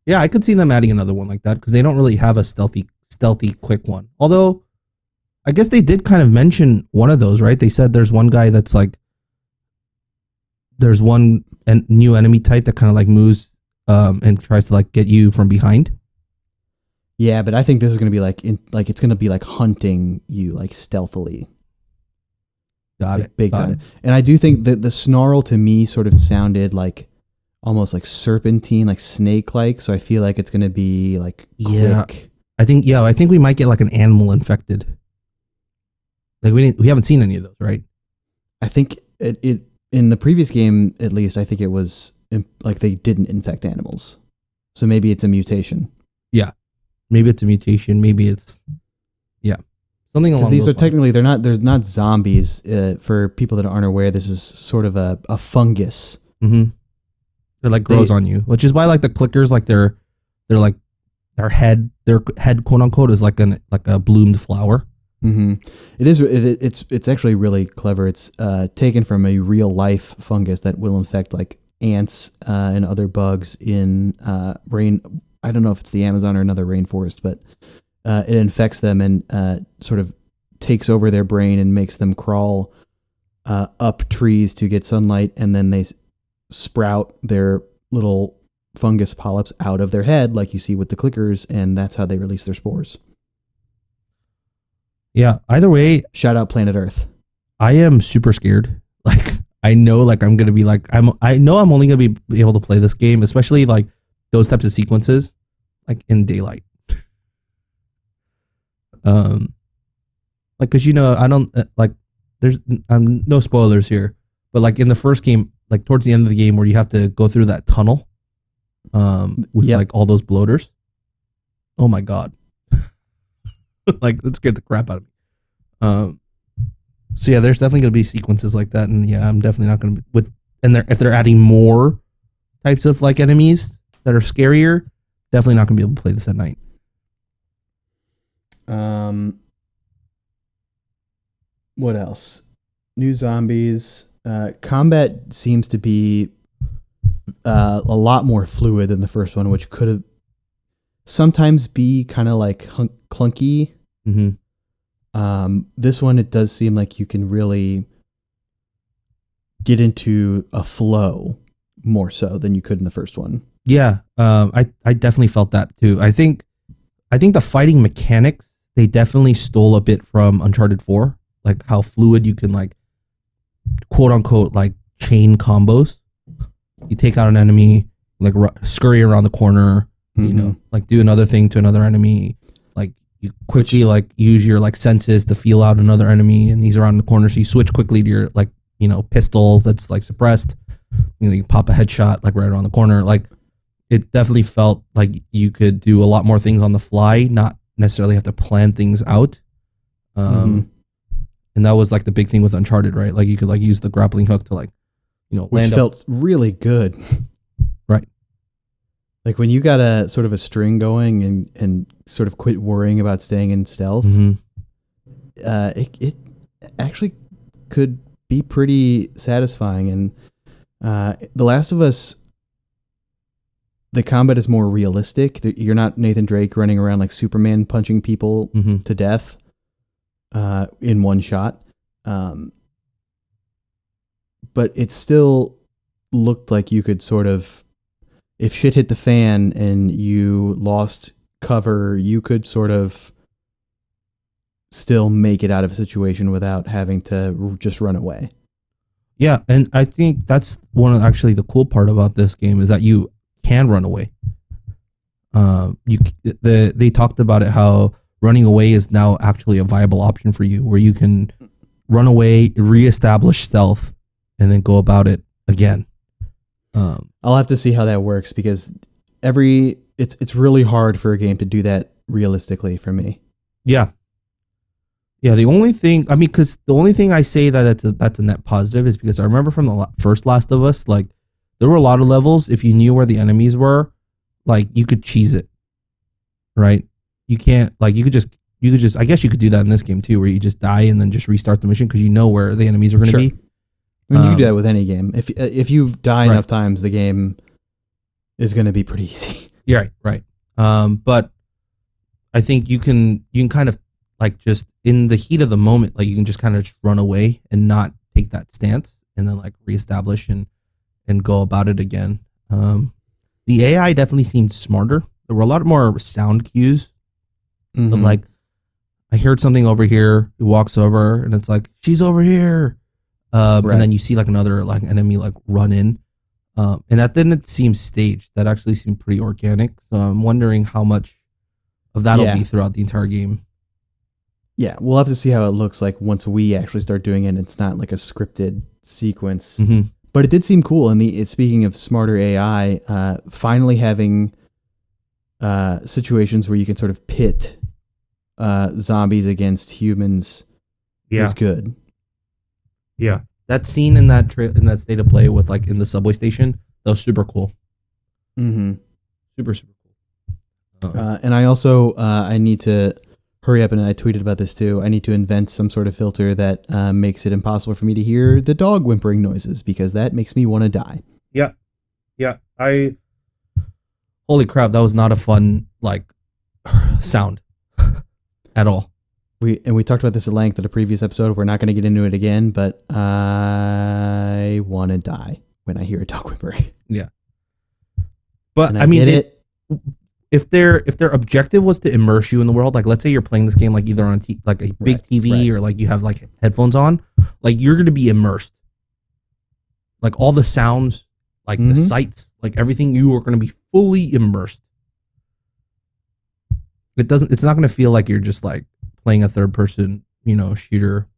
Yeah, I could see them adding another one like that because they don't really have a stealthy quick one. Although, I guess they did kind of mention one of those, right? They said there's one guy that's like, there's one new enemy type that kind of like moves and tries to like get you from behind. Yeah, but I think this is going to be it's going to be like hunting you like stealthily. Got it. Big time. And I do think that the snarl to me sort of sounded like almost like serpentine, like snake-like. So I feel like it's going to be like quick. I think we might get like an animal infected. Like we haven't seen any of those, right? I think it in the previous game, at least, I think it was like they didn't infect animals. So maybe it's a mutation. Yeah. Maybe it's a mutation. Maybe it's, something along those lines. Because these are technically, they're not zombies. For people that aren't aware, this is sort of a fungus. Mm-hmm. It like grows on you, which is why like the clickers, like they're like their head quote unquote is like a bloomed flower. Mm-hmm. It is. It's actually really clever. It's taken from a real life fungus that will infect like ants and other bugs in rain. I don't know if it's the Amazon or another rainforest, but it infects them and sort of takes over their brain and makes them crawl up trees to get sunlight, and then they sprout their little fungus polyps out of their head, like you see with the clickers, and that's how they release their spores. Yeah. Either way, shout out Planet Earth. I am super scared. Like I know, like I'm gonna be like I know I'm only gonna be able to play this game, especially like those types of sequences, like in daylight. Like because I don't like there's no spoilers here, but like in the first game, like towards the end of the game where you have to go through that tunnel, with like all those bloaters. Oh my god. Like that scared the crap out of me. So yeah, there's definitely gonna be sequences like that, and yeah, I'm definitely not gonna be if they're adding more types of like enemies that are scarier, definitely not gonna be able to play this at night. What else? New zombies. Combat seems to be a lot more fluid than the first one, which could have sometimes be kind of like clunky. This one, it does seem like you can really get into a flow more so than you could in the first one. Yeah, I definitely felt that too. I think the fighting mechanics, they definitely stole a bit from Uncharted 4, like how fluid you can like quote unquote like chain combos. You take out an enemy, like scurry around the corner, you know, like do another thing to another enemy. Like you quickly like use your like senses to feel out another enemy, and he's around the corner. So you switch quickly to your like, you know, pistol that's like suppressed. You know, you pop a headshot like right around the corner. Like it definitely felt like you could do a lot more things on the fly, not necessarily have to plan things out. And that was like the big thing with Uncharted, right? Like you could like use the grappling hook to like, you know, which felt really good. Right. Like when you got a sort of a string going and sort of quit worrying about staying in stealth, it actually could be pretty satisfying. And The Last of Us, the combat is more realistic. You're not Nathan Drake running around like Superman punching people to death in one shot. But it still looked like you could sort of, if shit hit the fan and you lost cover, you could sort of still make it out of a situation without having to just run away. Yeah, and I think that's one of actually the cool part about this game is that you can run away. They talked about it, how running away is now actually a viable option for you, where you can run away, reestablish stealth, and then go about it again. I'll have to see how that works, because it's really hard for a game to do that realistically for me. Yeah. The only thing, I mean, because the only thing I say that's a net positive is because I remember from the first Last of Us, like there were a lot of levels, if you knew where the enemies were, like you could cheese it, right? You can't, like you could just, I guess you could do that in this game too, where you just die and then just restart the mission because you know where the enemies are going to be. I mean, you can do that with any game. If you die enough times, the game is going to be pretty easy. Yeah, right. But I think you can kind of like just in the heat of the moment, like you can just kind of just run away and not take that stance, and then like reestablish and go about it again. The AI definitely seemed smarter. There were a lot more sound cues of like, I heard something over here. He walks over and it's like, she's over here. And then you see like another like enemy like run in. And that didn't seem staged. That actually seemed pretty organic. So I'm wondering how much of that'll be throughout the entire game. Yeah, we'll have to see how it looks like once we actually start doing it and it's not like a scripted sequence. But it did seem cool. And speaking of smarter AI, finally having situations where you can sort of pit zombies against humans is good. Yeah, that scene in that in that state of play with like in the subway station, that was super cool. Super cool. And I also I need to hurry up, and I tweeted about this too. I need to invent some sort of filter that makes it impossible for me to hear the dog whimpering noises, because that makes me want to die. Yeah. Holy crap, that was not a fun like sound at all. We talked about this at length in a previous episode. We're not going to get into it again, but I want to die when I hear a dog whimpering. Yeah. But I mean, if their objective was to immerse you in the world, like let's say you're playing this game like either on like a big TV or like you have like headphones on, like you're going to be immersed. Like all the sounds, like the sights, like everything, you are going to be fully immersed. It's not going to feel like you're just like playing a third person, shooter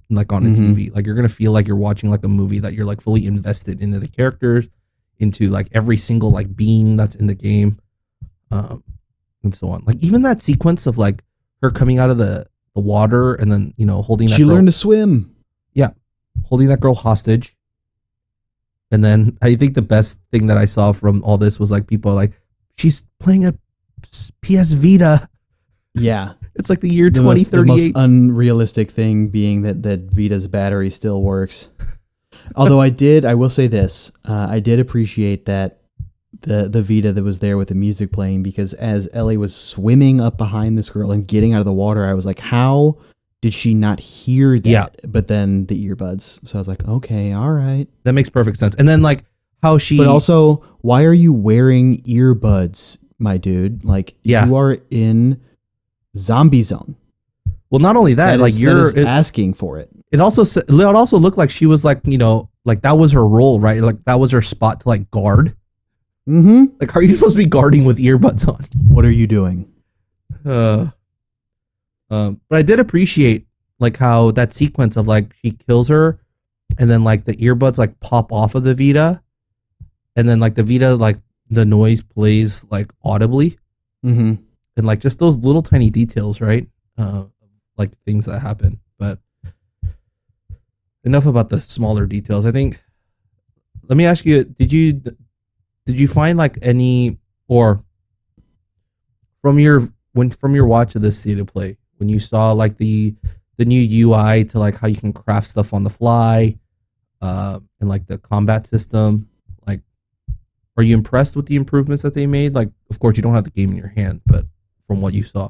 like on a TV. Like you're going to feel like you're watching like a movie, that you're like fully invested into the characters, into like every single like being that's in the game. And so on. Like even that sequence of like her coming out of the water and then, holding that she learned to swim. Yeah. Holding that girl hostage. And then I think the best thing that I saw from all this was like people are like, she's playing a PS Vita. Yeah. It's like the year 2038. The most unrealistic thing being that Vita's battery still works. Although I will say this, I did appreciate that the Vita that was there with the music playing, because as Ellie was swimming up behind this girl and getting out of the water, I was like, how did she not hear that? Yeah. But then the earbuds. So I was like, okay, all right. That makes perfect sense. And then like how she, But also, why are you wearing earbuds, my dude? Like, Yeah. you are in zombie zone. well, not only that, like that is asking for it. it also looked like she was like, you know, like that was her role, right? Like that was her spot to like guard. Mm-hmm. Like, are you supposed to be guarding with earbuds on? What are you doing? But I did appreciate like how that sequence of like she kills her, and then like the earbuds like pop off of the Vita, and then like the Vita, like the noise plays like audibly, Mm-hmm. and like just those little tiny details, right? Like things that happen. But enough about the smaller details. I think. Let me ask you: Did you find like any, or from your watch of this state of play, when you saw like the new UI to like how you can craft stuff on the fly, and like the combat system, like, are you impressed with the improvements that they made? Like, of course you don't have the game in your hand, but from what you saw.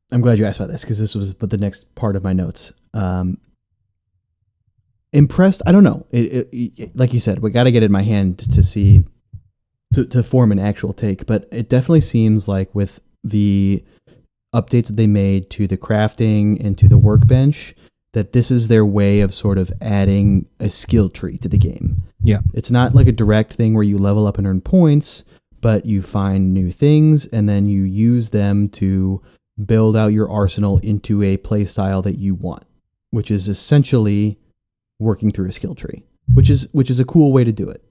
I'm glad you asked about this, because this was but the next part of my notes. Impressed? I don't know. It, like you said, we got to get it in my hand to see, to form an actual take. But it definitely seems like with the updates that they made to the crafting and to the workbench, that this is their way of sort of adding a skill tree to the game. Yeah. It's not like a direct thing where you level up and earn points, but you find new things and then you use them to build out your arsenal into a play style that you want, which is essentially working through a skill tree, which is a cool way to do it.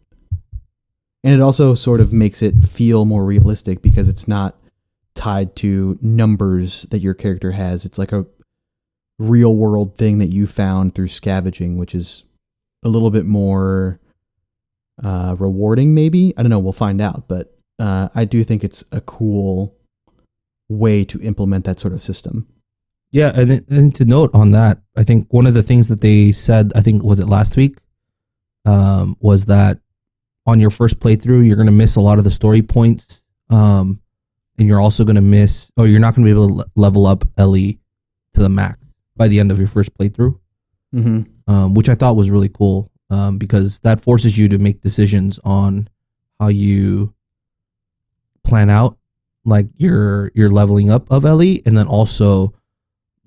And it also sort of makes it feel more realistic because it's not tied to numbers that your character has. It's like a real world thing that you found through scavenging, which is a little bit more rewarding, maybe. I don't know. We'll find out. But I do think it's a cool way to implement that sort of system. Yeah, and to note on that, I think one of the things that they said, I think was it last week, was that on your first playthrough, you're going to miss a lot of the story points, and you're also going to miss, or you're not going to be able to level up Ellie to the max by the end of your first playthrough, which I thought was really cool, because that forces you to make decisions on how you plan out like your leveling up of Ellie, and then also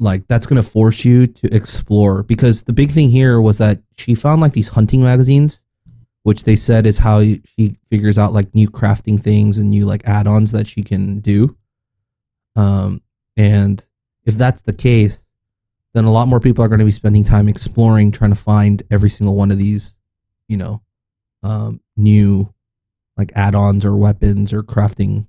like that's going to force you to explore, because the big thing here was that she found like these hunting magazines, which they said is how she figures out like new crafting things and new like add-ons that she can do. And if that's the case, then a lot more people are going to be spending time exploring, trying to find every single one of these, you know, new like add-ons or weapons or crafting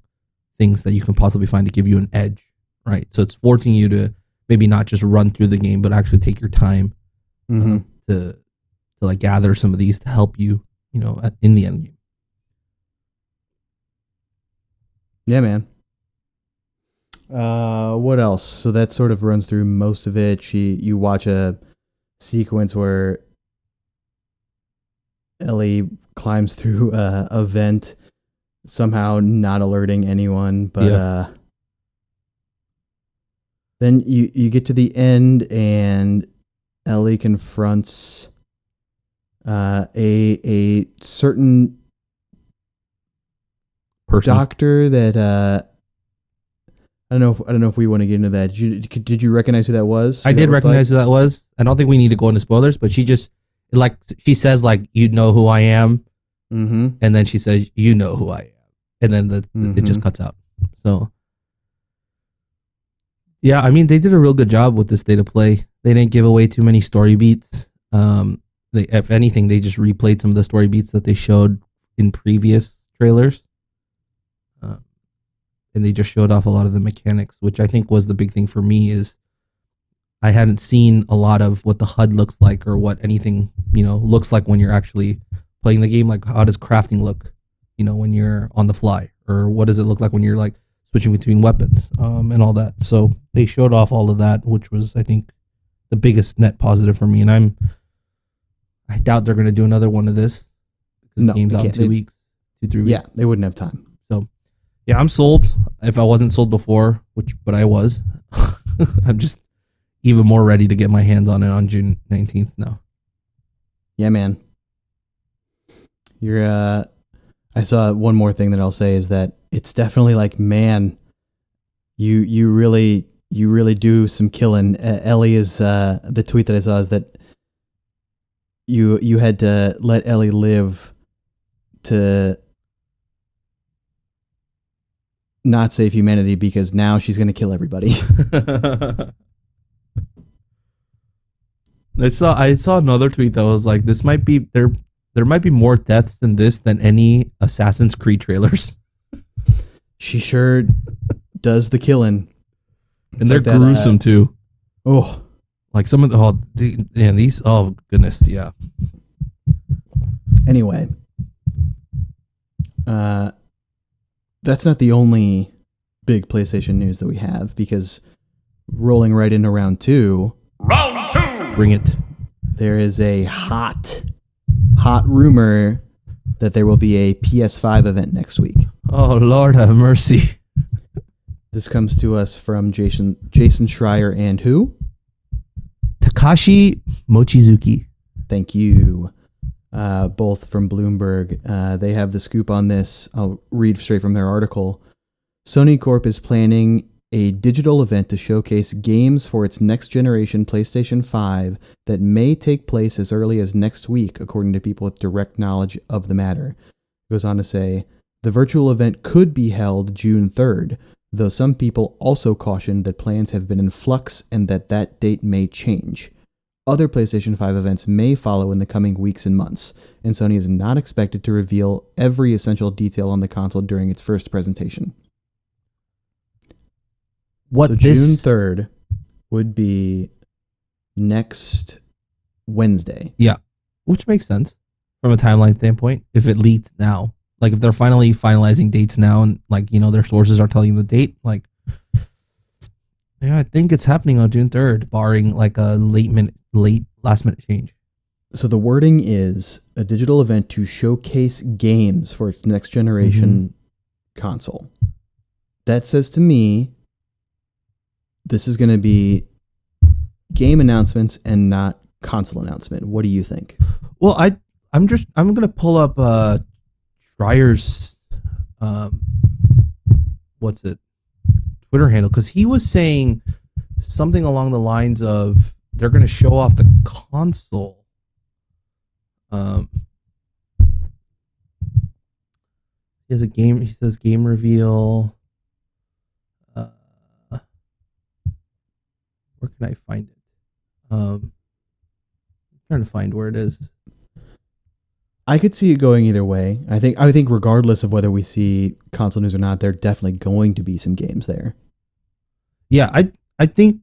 things that you can possibly find to give you an edge, right? So it's forcing you to maybe not just run through the game, but actually take your time to like gather some of these to help you, you know, in the end game. Yeah, man. What else? So that sort of runs through most of it. You watch a sequence where Ellie climbs through a vent, somehow not alerting anyone, but then you get to the end and Ellie confronts a certain person. Doctor that I don't know if we want to get into that. Did you recognize who that was? I did recognize who that was. I don't think we need to go into spoilers, but she says like, you know who I am, and then she says, you know who I am, and then it just cuts out. So yeah, I mean, they did a real good job with this state of play. They didn't give away too many story beats. If anything, they just replayed some of the story beats that they showed in previous trailers. And they just showed off a lot of the mechanics, which I think was the big thing for me. Is I hadn't seen a lot of what the HUD looks like or what anything, you know, looks like when you're actually playing the game. Like, how does crafting look, you know, when you're on the fly, or what does it look like when you're like switching between weapons, and all that. So they showed off all of that, which was, I think, the biggest net positive for me. And I doubt they're going to do another one of this because the game's out in 2 weeks, 2-3 weeks. Yeah, they wouldn't have time. So, yeah, I'm sold. If I wasn't sold before, but I was, I'm just even more ready to get my hands on it on June 19th now. Yeah, man. I saw one more thing that I'll say is that it's definitely like, man, you really do some killing. Ellie is the tweet that I saw is that you had to let Ellie live to not save humanity because now she's going to kill everybody. I saw another tweet that was like, this might be there might be more deaths than this than any Assassin's Creed trailers. She sure does the killing. And they're like gruesome too. Oh, like some of these. Oh goodness, yeah. Anyway, that's not the only big PlayStation news that we have, because rolling right into round two. Round two. Bring it. There is a hot rumor that there will be a PS5 event next week. Oh Lord have mercy. This comes to us from Jason Schreier and who? Takashi Mochizuki. Thank you. Both from Bloomberg. They have the scoop on this. I'll read straight from their article. Sony Corp is planning a digital event to showcase games for its next generation PlayStation 5 that may take place as early as next week, according to people with direct knowledge of the matter. It goes on to say, the virtual event could be held June 3rd, though some people also cautioned that plans have been in flux and that date may change. Other PlayStation 5 events may follow in the coming weeks and months, and Sony is not expected to reveal every essential detail on the console during its first presentation. So June 3rd would be next Wednesday. Yeah, which makes sense from a timeline standpoint. If it leaked now, like if they're finally finalizing dates now, and like, you know, their sources are telling the date, like, yeah, I think it's happening on June 3rd, barring like a last minute change. So the wording is a digital event to showcase games for its next generation console. That says to me, this is going to be game announcements and not console announcement. What do you think? Well, I'm going to pull up Schreier's Twitter handle, because he was saying something along the lines of they're going to show off the console. He has a game. He says game reveal. Where can I find it? I'm trying to find where it is. I could see it going either way. I think regardless of whether we see console news or not, there are definitely going to be some games there. Yeah, I think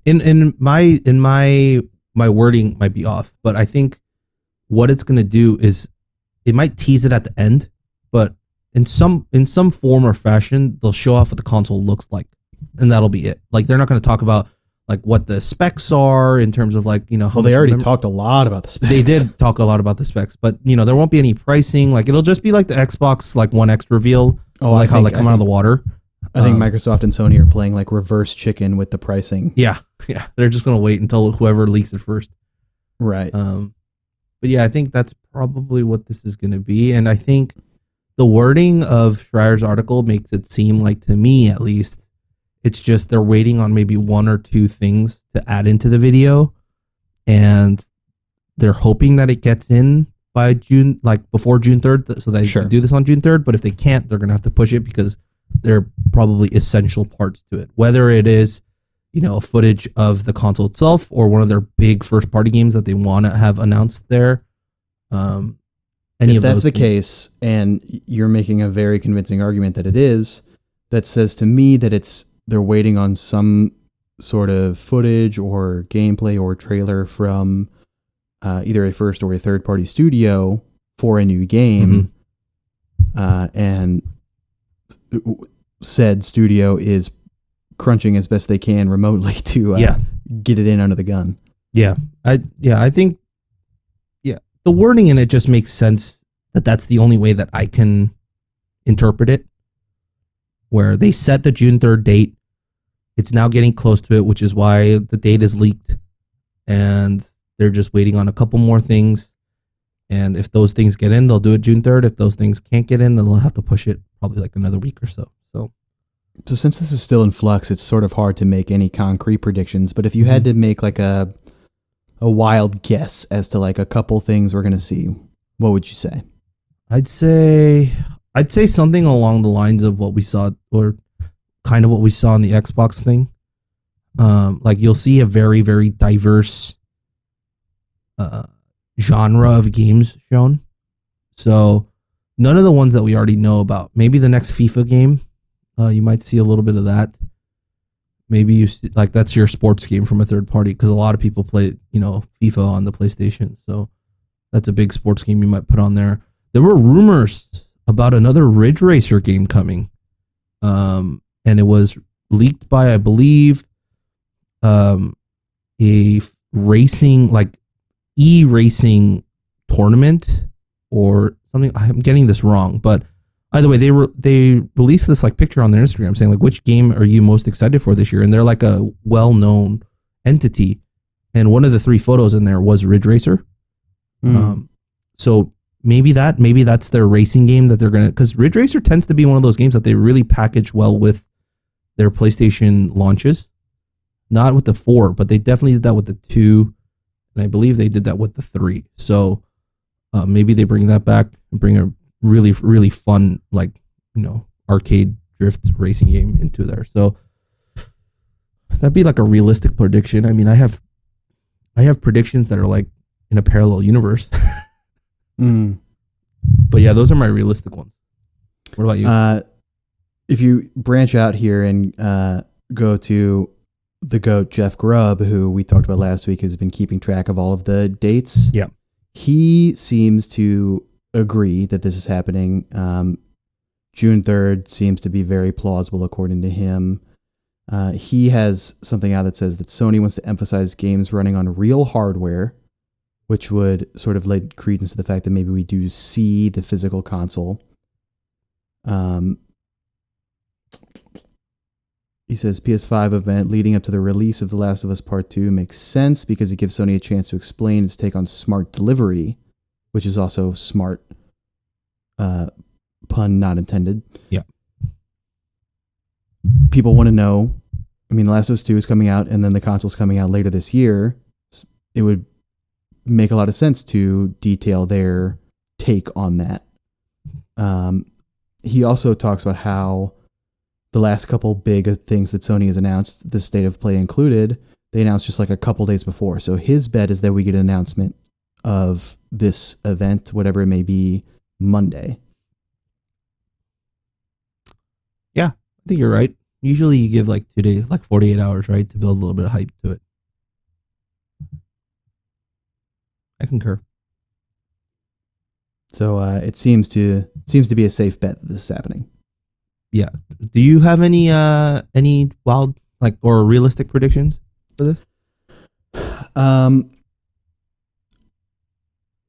in my wording might be off, but I think what it's going to do is it might tease it at the end, but in some form or fashion, they'll show off what the console looks like, and that'll be it. Like, they're not going to talk about like what the specs are in terms of like, you know, how they already talked a lot about the specs. They did talk a lot about the specs, but you know, there won't be any pricing. Like, it'll just be like the Xbox like One X reveal. Oh, like how they come out of the water. I think Microsoft and Sony are playing like reverse chicken with the pricing. Yeah. They're just gonna wait until whoever leaks it first. Right. But yeah, I think that's probably what this is gonna be, and I think the wording of Schreier's article makes it seem like, to me at least, it's just they're waiting on maybe one or two things to add into the video, and they're hoping that it gets in by June, like before June 3rd, so they can do this on June 3rd. But if they can't, they're going to have to push it because they're probably essential parts to it. Whether it is, you know, footage of the console itself or one of their big first party games that they want to have announced there. If that's the case, and you're making a very convincing argument that it is, that says to me that they're waiting on some sort of footage or gameplay or trailer from either a first or a third party studio for a new game. And said studio is crunching as best they can remotely to get it in under the gun. I think the wording in it just makes sense that that's the only way that I can interpret it. Where they set the June 3rd date. It's now getting close to it, which is why the date is leaked. And they're just waiting on a couple more things. And if those things get in, they'll do it June 3rd. If those things can't get in, then they'll have to push it probably like another week or so. So since this is still in flux, it's sort of hard to make any concrete predictions. But if you had to make like a wild guess as to like a couple things we're going to see, what would you say? I'd say something along the lines of what we saw, or kind of what we saw in the Xbox thing. Like you'll see a very, very diverse genre of games shown. So none of the ones that we already know about. Maybe the next FIFA game, you might see a little bit of that. Maybe you see, like that's your sports game from a third party, because a lot of people play, FIFA on the PlayStation. So that's a big sports game you might put on there. There were rumors about another Ridge Racer game coming, and it was leaked by, I believe, a racing, like e-racing tournament or something. I'm getting this wrong, but either way, they released this like picture on their Instagram saying like, which game are you most excited for this year? And they're like a well-known entity, and one of the 3 photos in there was Ridge Racer. So maybe that's their racing game that they're gonna, because Ridge Racer tends to be one of those games that they really package well with their PlayStation launches. Not with the 4, but they definitely did that with the 2, and I believe they did that with the 3. So maybe they bring that back and bring a really, really fun, like, arcade drift racing game into there. So that'd be like a realistic prediction. I mean, I have predictions that are like in a parallel universe. But yeah, those are my realistic ones. What about you? If you branch out here and go to the GOAT, Jeff Grubb, who we talked about last week, who's been keeping track of all of the dates. Yeah. He seems to agree that this is happening. June 3rd seems to be very plausible according to him. He has something out that says that Sony wants to emphasize games running on real hardware, which would sort of lend credence to the fact that maybe we do see the physical console. He says PS5 event leading up to the release of The Last of Us Part 2 makes sense because it gives Sony a chance to explain its take on smart delivery, which is also smart, pun not intended. Yeah. People want to know, I mean, The Last of Us 2 is coming out and then the console's coming out later this year. It would make a lot of sense to detail their take on that. He also talks about how the last couple big things that Sony has announced, the State of Play included, they announced just like a couple days before. So his bet is that we get an announcement of this event, whatever it may be, Monday. Yeah, I think you're right. Usually you give like 2 days, like 48 hours, right, to build a little bit of hype to it. I concur. So it seems to be a safe bet that this is happening. Yeah. Do you have any wild, like, or realistic predictions for this?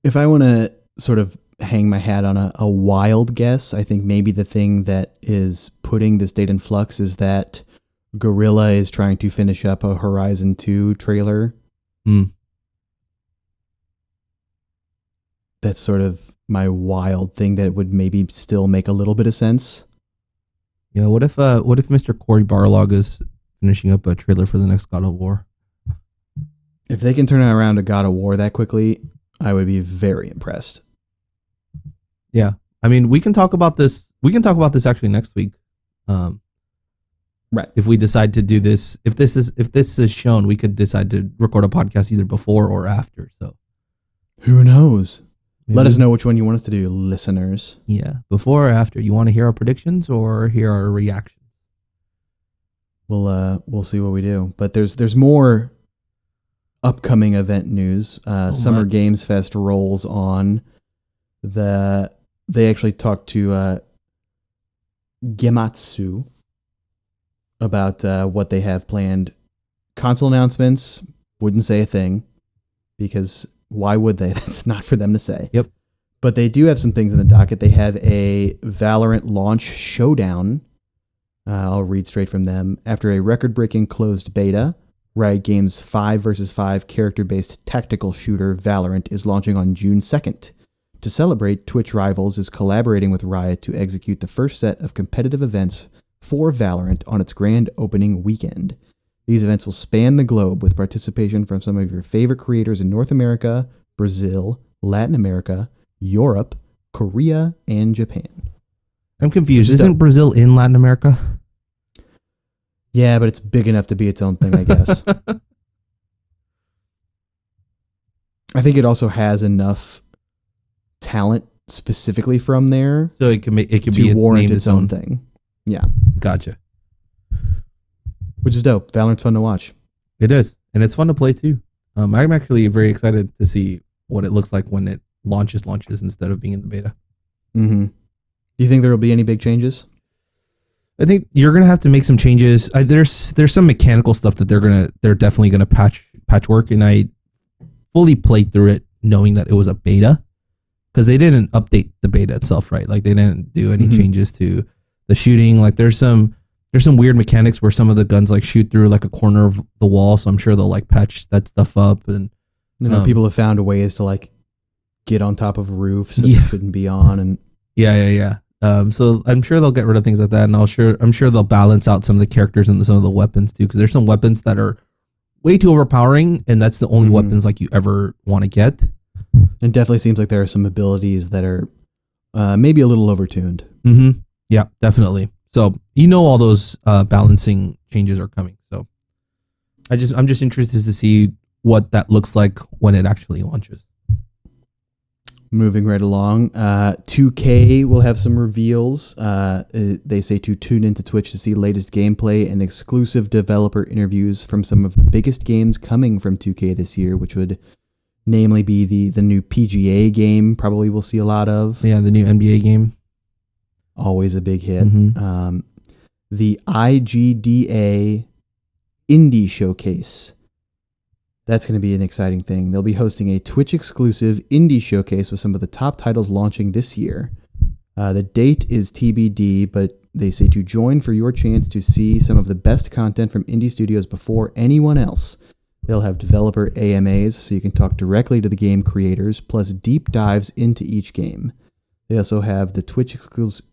If I want to sort of hang my hat on a wild guess, I think maybe the thing that is putting this date in flux is that Guerrilla is trying to finish up a Horizon 2 trailer. That's sort of my wild thing that would maybe still make a little bit of sense. Yeah, what if Mr. Cory Barlog is finishing up a trailer for the next God of War? If they can turn around a God of War that quickly, I would be very impressed. Yeah. I mean, we can talk about this. We can talk about this actually next week. Right. If we decide to do this, if this is shown, we could decide to record a podcast either before or after. So who knows? maybe, Let us know which one you want us to do, listeners. Yeah. Before or after. You want to hear our predictions or hear our reactions? We'll see what we do. But there's more upcoming event news. Summer Games Fest rolls on. They actually talked to Gematsu about what they have planned. Console announcements, wouldn't say a thing because why would they? That's not for them to say. Yep. But they do have some things in the docket. They have a Valorant launch showdown. I'll read straight from them. After a record-breaking closed beta, Riot Games' 5 versus 5 character-based tactical shooter Valorant is launching on June 2nd. To celebrate, Twitch Rivals is collaborating with Riot to execute the first set of competitive events for Valorant on its grand opening weekend. These events will span the globe with participation from some of your favorite creators in North America, Brazil, Latin America, Europe, Korea, and Japan. I'm confused. Isn't Brazil in Latin America? Yeah, but it's big enough to be its own thing, I guess. I think it also has enough talent specifically from there So it can to warrant its own thing. Yeah, Gotcha. which is dope. Valorant's fun to watch. It is, and it's fun to play too. I'm actually very excited to see what it looks like when it launches instead of being in the beta. Mm-hmm. Do you think there will be any big changes? I think you're gonna have to make some changes. There's some mechanical stuff that they're definitely gonna patchwork, and I fully played through it knowing that it was a beta because they didn't update the beta itself, right? Like they didn't do any changes to the shooting. Like there's some weird mechanics where some of the guns like shoot through like a corner of the wall, so I'm sure they'll like patch that stuff up. And people have found ways to like get on top of roofs that they shouldn't be on, and yeah. So I'm sure they'll get rid of things like that, and I'm sure they'll balance out some of the characters and some of the weapons too, because there's some weapons that are way too overpowering, and that's the only weapons like you ever want to get. It definitely seems like there are some abilities that are maybe a little overtuned. Mm-hmm. Yeah, definitely. So all those balancing changes are coming. So I'm just interested to see what that looks like when it actually launches. Moving right along, 2K will have some reveals. They say to tune into Twitch to see latest gameplay and exclusive developer interviews from some of the biggest games coming from 2K this year, which would namely be the new PGA game, probably we'll see a lot of. Yeah, the new NBA game. Always a big hit. Mm-hmm. The IGDA Indie Showcase. That's going to be an exciting thing. They'll be hosting a Twitch-exclusive indie showcase with some of the top titles launching this year. The date is TBD, but they say to join for your chance to see some of the best content from indie studios before anyone else. They'll have developer AMAs, so you can talk directly to the game creators, plus deep dives into each game. They also have the Twitch-exclusive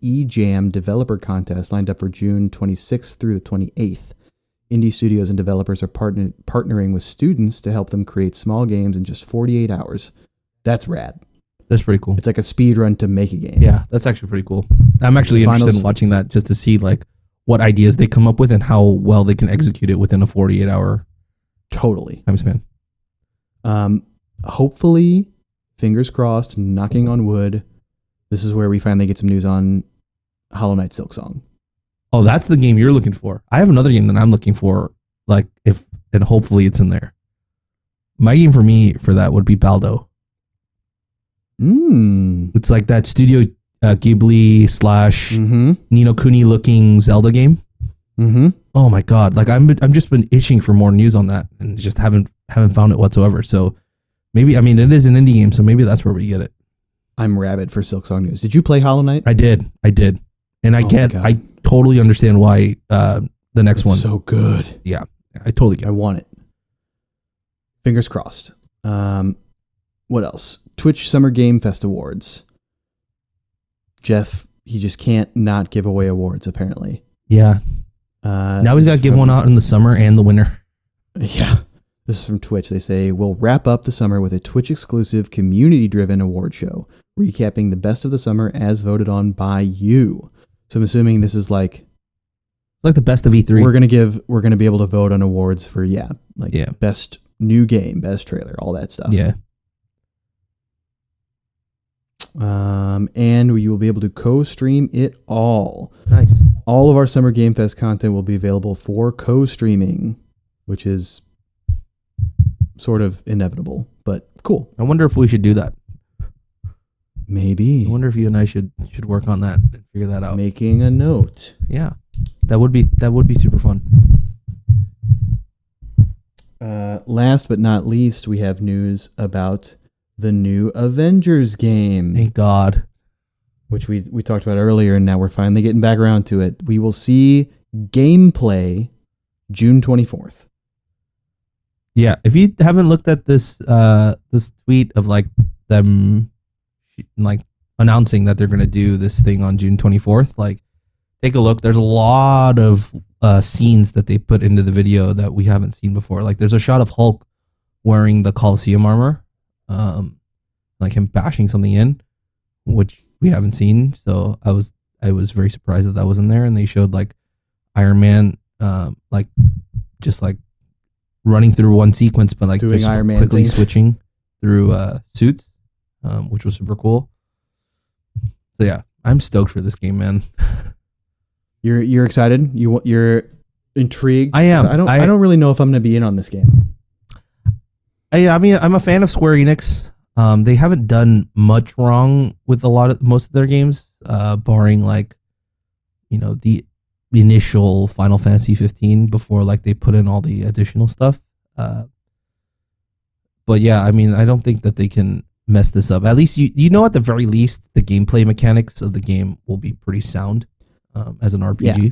eJam developer contest lined up for June 26th through the 28th. Indie studios and developers are partnering with students to help them create small games in just 48 hours. That's rad. That's pretty cool. It's like a speed run to make a game. Yeah, that's actually pretty cool. I'm actually interested in watching that just to see like what ideas they come up with and how well they can execute it within a 48-hour totally time span. Hopefully, fingers crossed, knocking on wood, this is where we finally get some news on Hollow Knight Silksong. Oh, that's the game you're looking for. I have another game that I'm looking for, and hopefully it's in there. My game for that would be Baldo. It's like that Studio Ghibli / Ni no Kuni looking Zelda game. Oh my god! Like I'm just been itching for more news on that, and just haven't found it whatsoever. So maybe it is an indie game, so maybe that's where we get it. I'm rabid for Silksong news. Did you play Hollow Knight? I did, and I totally understand why the next one so good. Yeah, I totally get it. I want it. Fingers crossed. What else? Twitch Summer Game Fest Awards. Jeff, he just can't not give away awards, apparently. Yeah. Now he's got to give one out in the summer and the winter. Yeah. This is from Twitch. They say, we'll wrap up the summer with a Twitch-exclusive, community-driven award show, recapping the best of the summer as voted on by you. So I'm assuming this is like the best of E3. We're gonna be able to vote on awards for best new game, best trailer, all that stuff. Yeah. And you will be able to co-stream it all. Nice. All of our Summer Game Fest content will be available for co-streaming, which is sort of inevitable, but cool. I wonder if we should do that. Maybe. I wonder if you and I should work on that and figure that out. Making a note. Yeah. That would be super fun. Last but not least, we have news about the new Avengers game, Thank God. which we talked about earlier, and now we're finally getting back around to it. We will see gameplay June 24th. Yeah, if you haven't looked at this this tweet of like them like announcing that they're gonna do this thing on June 24th, like take a look. There's a lot of scenes that they put into the video that we haven't seen before. Like there's a shot of Hulk wearing the Coliseum armor, like him bashing something in, which we haven't seen. So I was very surprised that was in there. And they showed like Iron Man, like just like running through one sequence, but like Doing just Iron Man quickly things. switching through suits, which was super cool. So yeah, I'm stoked for this game, man. You're excited? You're intrigued? I am. 'Cause I don't really know if I'm going to be in on this game. I mean, I'm a fan of Square Enix. They haven't done much wrong with most of their games, barring like, you know, the initial Final Fantasy 15 before like they put in all the additional stuff. But yeah, I mean, I don't think that they can mess this up. At least you know, at the very least, the gameplay mechanics of the game will be pretty sound as an RPG. Yeah.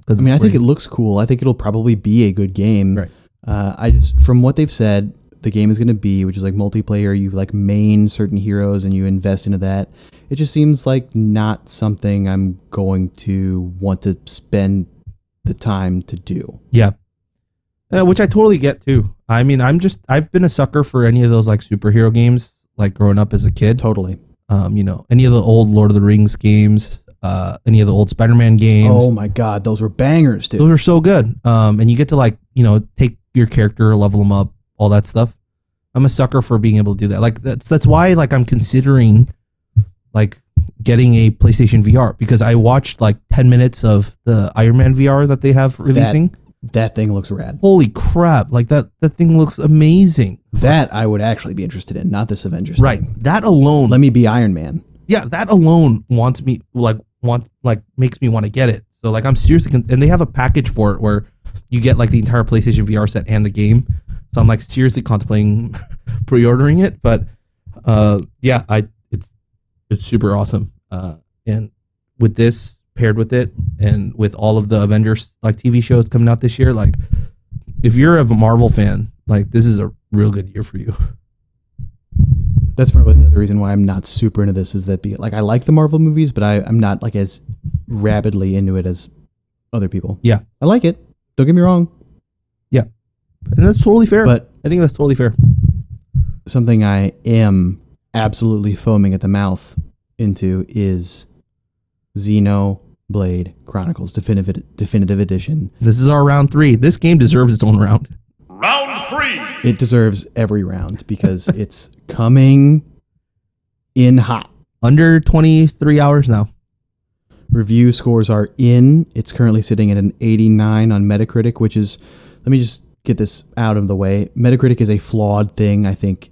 I mean, I think it looks cool. I think it'll probably be a good game. Right. I just, from what they've said, the game is going to be, which is like multiplayer. You like main certain heroes and you invest into that. It just seems like not something I'm going to want to spend the time to do. Yeah. Which I totally get too. I mean, I've been a sucker for any of those like superhero games, like growing up as a kid. Totally. You know, any of the old Lord of the Rings games, any of the old Spider-Man games. Oh my God, those were bangers, dude. Those are so good. And you get to like, you know, take your character, level them up, all that stuff. I'm a sucker for being able to do that. Like that's why like I'm considering like getting a PlayStation VR, because I watched like 10 minutes of the Iron Man VR that they have releasing. That thing looks rad. Holy crap. Like that thing looks amazing. That I would actually be interested in, not this Avengers Right. thing. That alone. Let me be Iron Man. Yeah, that alone makes me want to get it. So like I'm seriously and they have a package for it where you get like the entire PlayStation VR set and the game. So I'm like seriously contemplating pre-ordering it, but yeah, it's super awesome. And with this paired with it and with all of the Avengers like TV shows coming out this year, like if you're a Marvel fan, like this is a real good year for you. That's probably the other reason why I'm not super into this, is that like I like the Marvel movies, but I'm not like as rabidly into it as other people. Yeah. I like it. Don't get me wrong. Yeah. And that's totally fair. But I think that's totally fair. something I am absolutely foaming at the mouth into is XENOBLADE Chronicles Definitive Edition. This is our round 3. This game deserves its own round. Round 3. It deserves every round because it's coming in hot. Under 23 hours now. Review scores are in. It's currently sitting at an 89 on Metacritic, which is, let me just get this out of the way. Metacritic is a flawed thing, I think.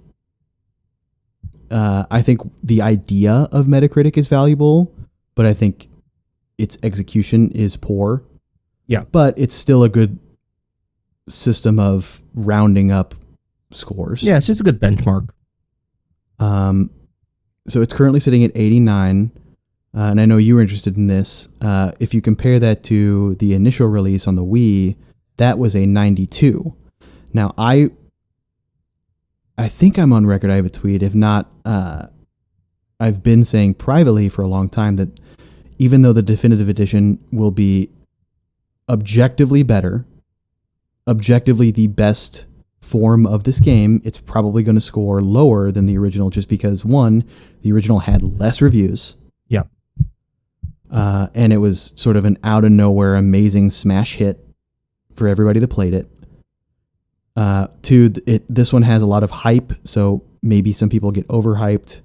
I think the idea of Metacritic is valuable, but I think its execution is poor. Yeah. But it's still a good system of rounding up scores. Yeah, it's just a good benchmark. So it's currently sitting at 89. And I know you were interested in this. If you compare that to the initial release on the Wii, that was a 92. Now, I think I'm on record. I have a tweet. If not, I've been saying privately for a long time that even though the definitive edition will be objectively better, objectively the best form of this game, it's probably going to score lower than the original just because, one, the original had less reviews. Yeah. And it was sort of an out of nowhere amazing smash hit for everybody that played it. Two, this one has a lot of hype, so maybe some people get overhyped,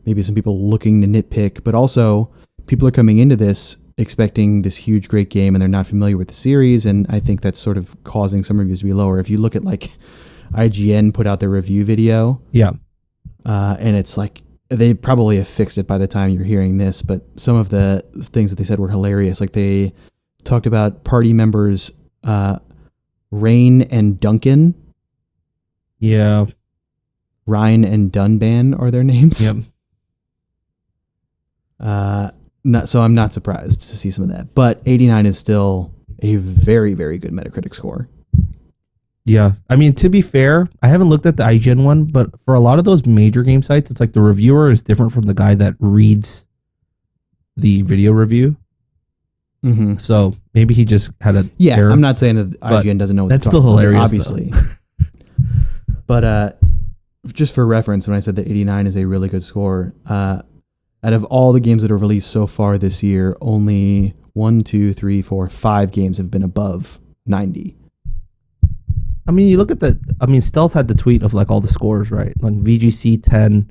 maybe some people looking to nitpick, but also people are coming into this expecting this huge, great game, and they're not familiar with the series, and I think that's sort of causing some reviews to be lower. If you look at like IGN put out their review video, Yeah. and it's like, they probably have fixed it by the time you're hearing this, but some of the things that they said were hilarious. Like they talked about party members, Rain and Duncan, Yeah. Ryan and Dunban are their names. Yep. So I'm not surprised to see some of that. But 89 is still a very, very good Metacritic score. Yeah. I mean, to be fair, I haven't looked at the IGN one, but for a lot of those major game sites, it's like the reviewer is different from the guy that reads the video review. Mm-hmm. So maybe he just had a error. I'm not saying that IGN doesn't know what that's they're still talking hilarious, about, obviously. But just for reference, when I said that 89 is a really good score, out of all the games that are released so far this year, only 5 games have been above 90. I mean, you look at Stealth had the tweet of like all the scores, right? Like VGC 10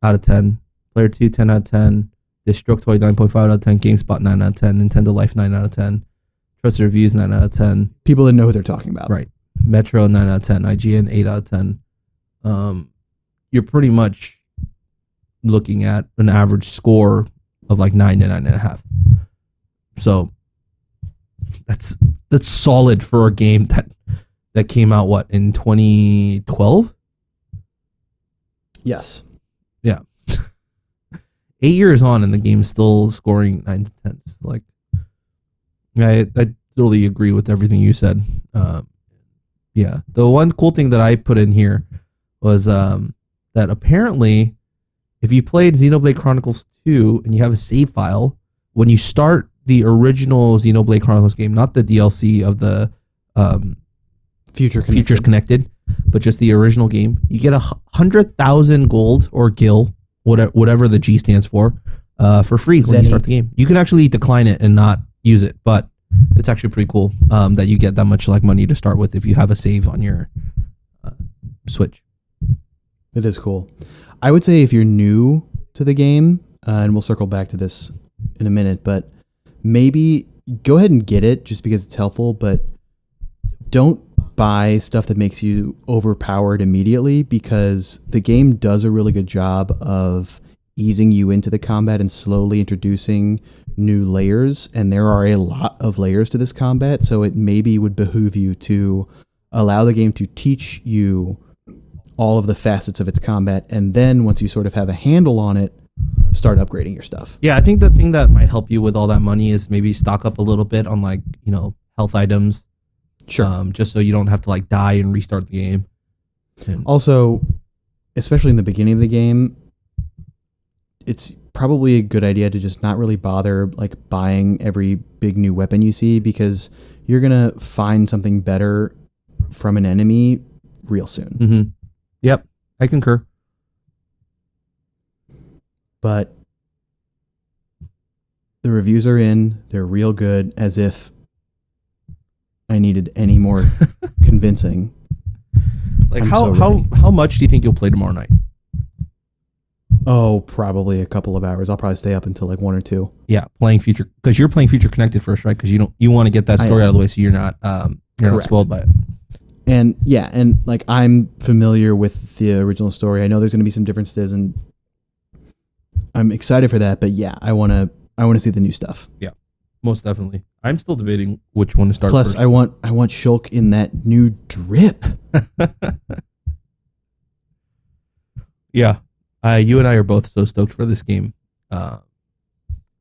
out of 10, Player 2 10 out of 10, Destructoid 9.5 out of 10, GameSpot 9 out of 10, Nintendo Life 9 out of 10, Trusted Reviews 9 out of 10. People that know who they're talking about. Right. Metro 9 out of 10, IGN 8 out of 10. You're pretty much looking at an average score of like 9 to 9.5. So that's solid for a game that came out in 2012? Yes. Yeah. 8 years on and the game's still scoring 9 to 10. Like, I totally agree with everything you said. Yeah. The one cool thing that I put in here was that apparently if you played Xenoblade Chronicles 2 and you have a save file, when you start the original Xenoblade Chronicles game, not the DLC of the Futures Connected, but just the original game, you get 100,000 gold or gil, whatever the G stands for free when you start the game. You can actually decline it and not use it, but it's actually pretty cool that you get that much like money to start with if you have a save on your Switch. It is cool. I would say if you're new to the game, and we'll circle back to this in a minute, but maybe go ahead and get it just because it's helpful, but don't buy stuff that makes you overpowered immediately, because the game does a really good job of easing you into the combat and slowly introducing new layers, and there are a lot of layers to this combat, so it maybe would behoove you to allow the game to teach you all of the facets of its combat, and then once you sort of have a handle on it, start upgrading your stuff. Yeah, I think the thing that might help you with all that money is maybe stock up a little bit on like, health items. Sure. Just so you don't have to like die and restart the game. Also, especially in the beginning of the game, it's probably a good idea to just not really bother like buying every big new weapon you see, because you're going to find something better from an enemy real soon. Mm-hmm. Yep, I concur. But the reviews are in. They're real good, as if I needed any more convincing. Like how much do you think you'll play tomorrow night? Oh, probably a couple of hours. I'll probably stay up until like 1 or 2. Yeah, because you're playing Future Connected first, right? Because you want to get that story out of the way, so you're not spoiled by it. And yeah, and like I'm familiar with the original story. I know there's going to be some differences, and I'm excited for that. But yeah, I want to see the new stuff. Yeah, most definitely. I'm still debating which one to start. Plus, first. I want Shulk in that new drip. Yeah, you and I are both so stoked for this game.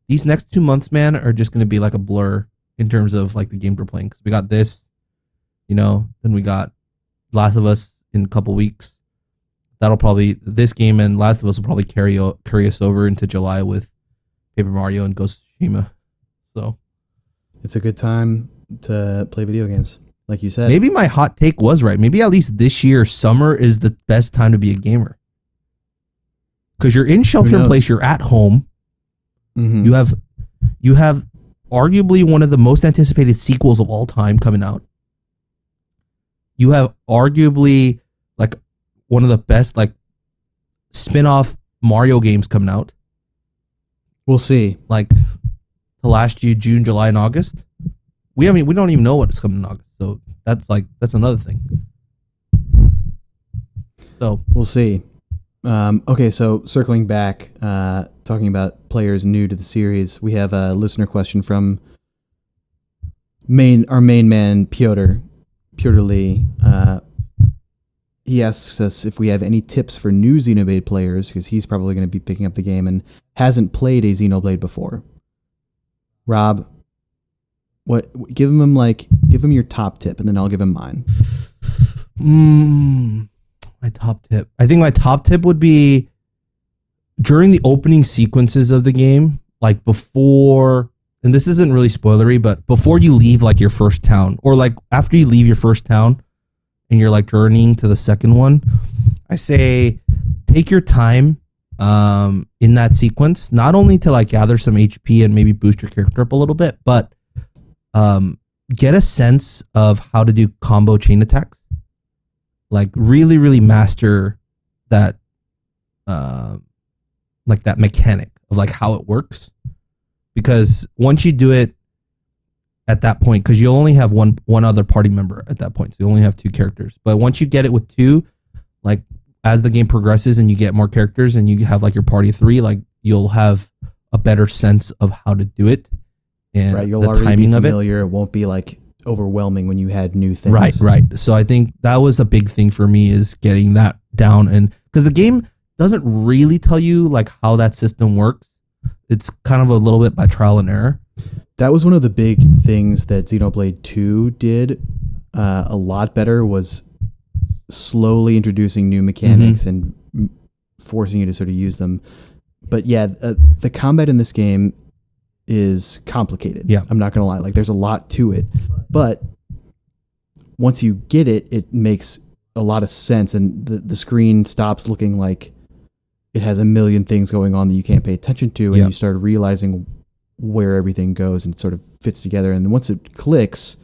These next 2 months, man, are just going to be like a blur in terms of like the games we're playing, because we got this. Then we got Last of Us in a couple weeks. This game and Last of Us will probably carry us over into July with Paper Mario and Ghost of Tsushima. So it's a good time to play video games, like you said. Maybe my hot take was right. Maybe at least this year, summer is the best time to be a gamer. Because you're in shelter in place, you're at home. Mm-hmm. You have arguably one of the most anticipated sequels of all time coming out. You have arguably like one of the best like spin-off Mario games coming out. We'll see. Like to last you June, July, and August. We don't even know what's coming in August. So that's another thing. So we'll see. Okay, so circling back, talking about players new to the series, we have a listener question from our main man Piotr Lee. he asks us if we have any tips for new Xenoblade players, because he's probably going to be picking up the game and hasn't played a Xenoblade before. Rob, give him your top tip, and then I'll give him mine. My top tip. I think my top tip would be during the opening sequences of the game, like before, and this isn't really spoilery, but before you leave like your first town, or like after you leave your first town and you're like journeying to the second one, I say take your time in that sequence, not only to like gather some HP and maybe boost your character up a little bit, but get a sense of how to do combo chain attacks. Like really, really master that, like that mechanic of like how it works. Because once you do it at that point, because you'll only have one other party member at that point, so you only have 2 characters. But once you get it with 2, like as the game progresses and you get more characters and you have like your party of 3, like you'll have a better sense of how to do it and right, you'll the already timing be of it. familiar. It won't be like overwhelming when you had new things. Right. So I think that was a big thing for me, is getting that down, and because the game doesn't really tell you like how that system works. It's kind of a little bit by trial and error. That was one of the big things that Xenoblade 2 did a lot better, was slowly introducing new mechanics and forcing you to sort of use them. But yeah, the combat in this game is complicated. Yeah. I'm not going to lie. Like there's a lot to it, but once you get it, it makes a lot of sense. And the screen stops looking like it has a million things going on that you can't pay attention to. And you start realizing where everything goes and it sort of fits together. And once it clicks,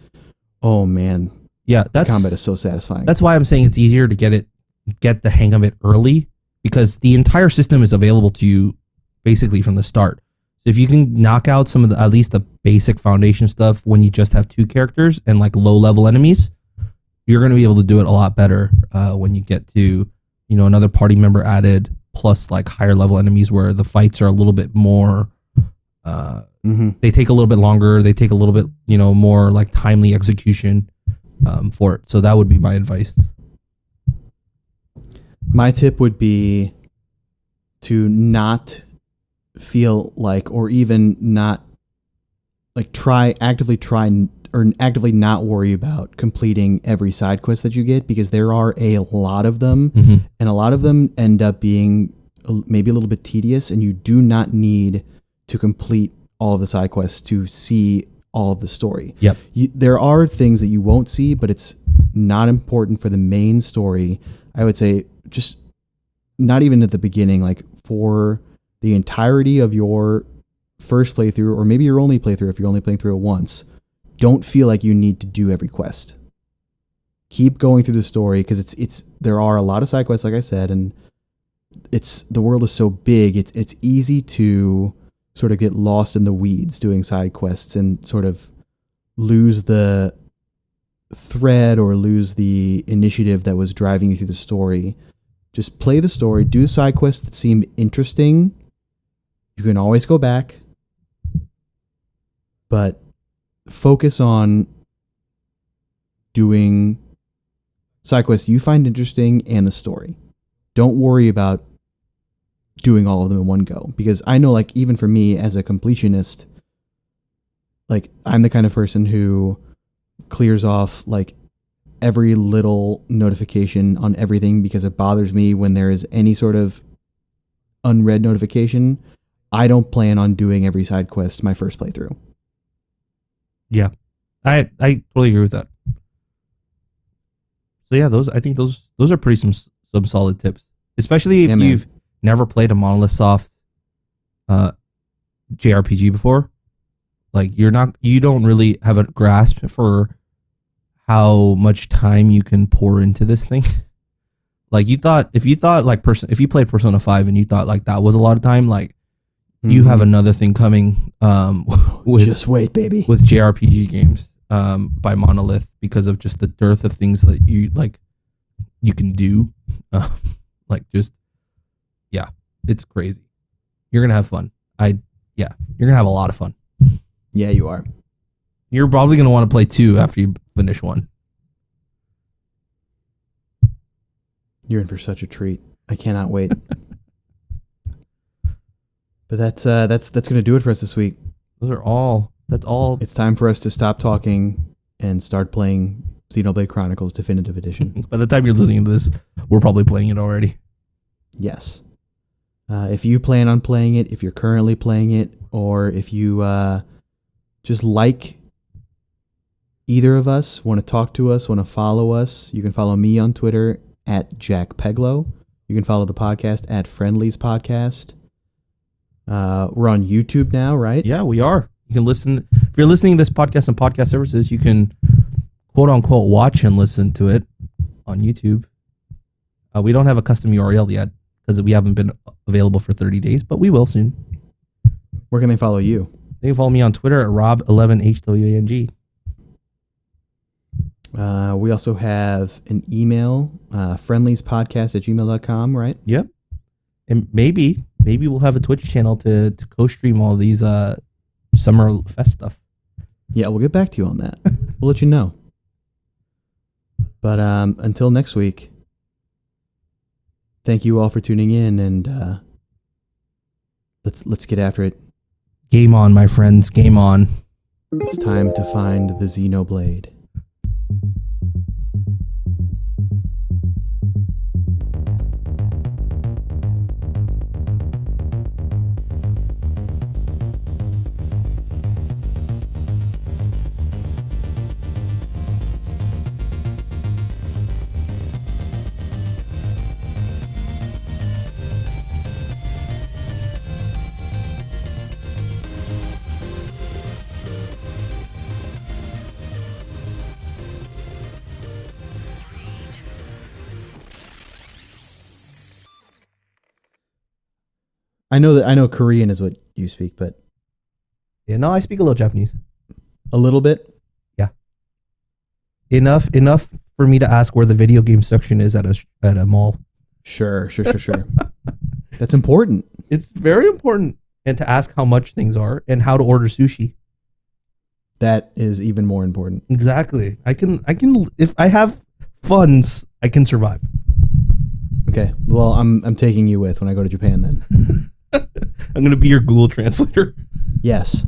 oh man. Yeah. The combat is so satisfying. That's why I'm saying it's easier to get the hang of it early, because the entire system is available to you basically from the start. So if you can knock out some of at least the basic foundation stuff when you just have 2 characters and like low level enemies, you're going to be able to do it a lot better when you get to, another party member added, plus like higher level enemies where the fights are a little bit more, they take a little bit longer. They take a little bit, more like timely execution for it. So that would be my advice. My tip would be to not feel like, or even not like actively not worry about completing every side quest that you get, because there are a lot of them, and a lot of them end up being maybe a little bit tedious, and you do not need to complete all of the side quests to see all of the story. There are things that you won't see, but it's not important for the main story. I would say just not even at the beginning, like for the entirety of your first playthrough, or maybe your only playthrough if you're only playing through it once, don't feel like you need to do every quest. Keep going through the story, because there are a lot of side quests, like I said, and the world is so big. It's easy to sort of get lost in the weeds doing side quests and sort of lose the thread or lose the initiative that was driving you through the story. Just play the story, do side quests that seem interesting. You can always go back, but focus on doing side quests you find interesting and the story. Don't worry about doing all of them in one go, because I know, like, even for me as a completionist, like, I'm the kind of person who clears off like every little notification on everything, because it bothers me when there is any sort of unread notification. I don't plan on doing every side quest my first playthrough. Yeah, I totally agree with that. So yeah, I think those are pretty some solid tips, especially if you've never played a Monolith Soft JRPG before. Like, you don't really have a grasp for how much time you can pour into this thing. Like, if you played Persona 5 and you thought like that was a lot of time, like, you have another thing coming Just wait, baby. with JRPG games by Monolith, because of just the dearth of things that you can do. It's crazy. You're gonna have fun. You're gonna have a lot of fun. Yeah, you are. You're probably gonna want to play 2 after you finish 1. You're in for such a treat. I cannot wait. But that's going to do it for us this week. That's all. It's time for us to stop talking and start playing Xenoblade Chronicles Definitive Edition. By the time you're listening to this, we're probably playing it already. Yes. If you plan on playing it, if you're currently playing it, or if you just like either of us, want to talk to us, want to follow us, you can follow me on Twitter at Jack Peglow. You can follow the podcast at Friendlies Podcast. We're on YouTube now, right? Yeah, we are. You can listen. If you're listening to this podcast on podcast services, you can quote unquote watch and listen to it on YouTube. We don't have a custom URL yet because we haven't been available for 30 days, but we will soon. Where can they follow you? They can follow me on Twitter at Rob11HWANG. We also have an email, friendliespodcast@gmail.com, right? Yep. And maybe we'll have a Twitch channel to co-stream all these Summer Fest stuff. Yeah, we'll get back to you on that. We'll let you know. But until next week, thank you all for tuning in, and let's get after it. Game on, my friends. Game on. It's time to find the Xenoblade. I know Korean is what you speak, but Yeah, no, I speak a little Japanese. a little bit. Enough for me to ask where the video game section is at a mall. Sure. That's important. It's very important. And to ask how much things are and how to order sushi. That is even more important. Exactly. I can if I have funds, I can survive. Okay. Well, I'm taking you with when I go to Japan then. I'm gonna be your Google translator. Yes.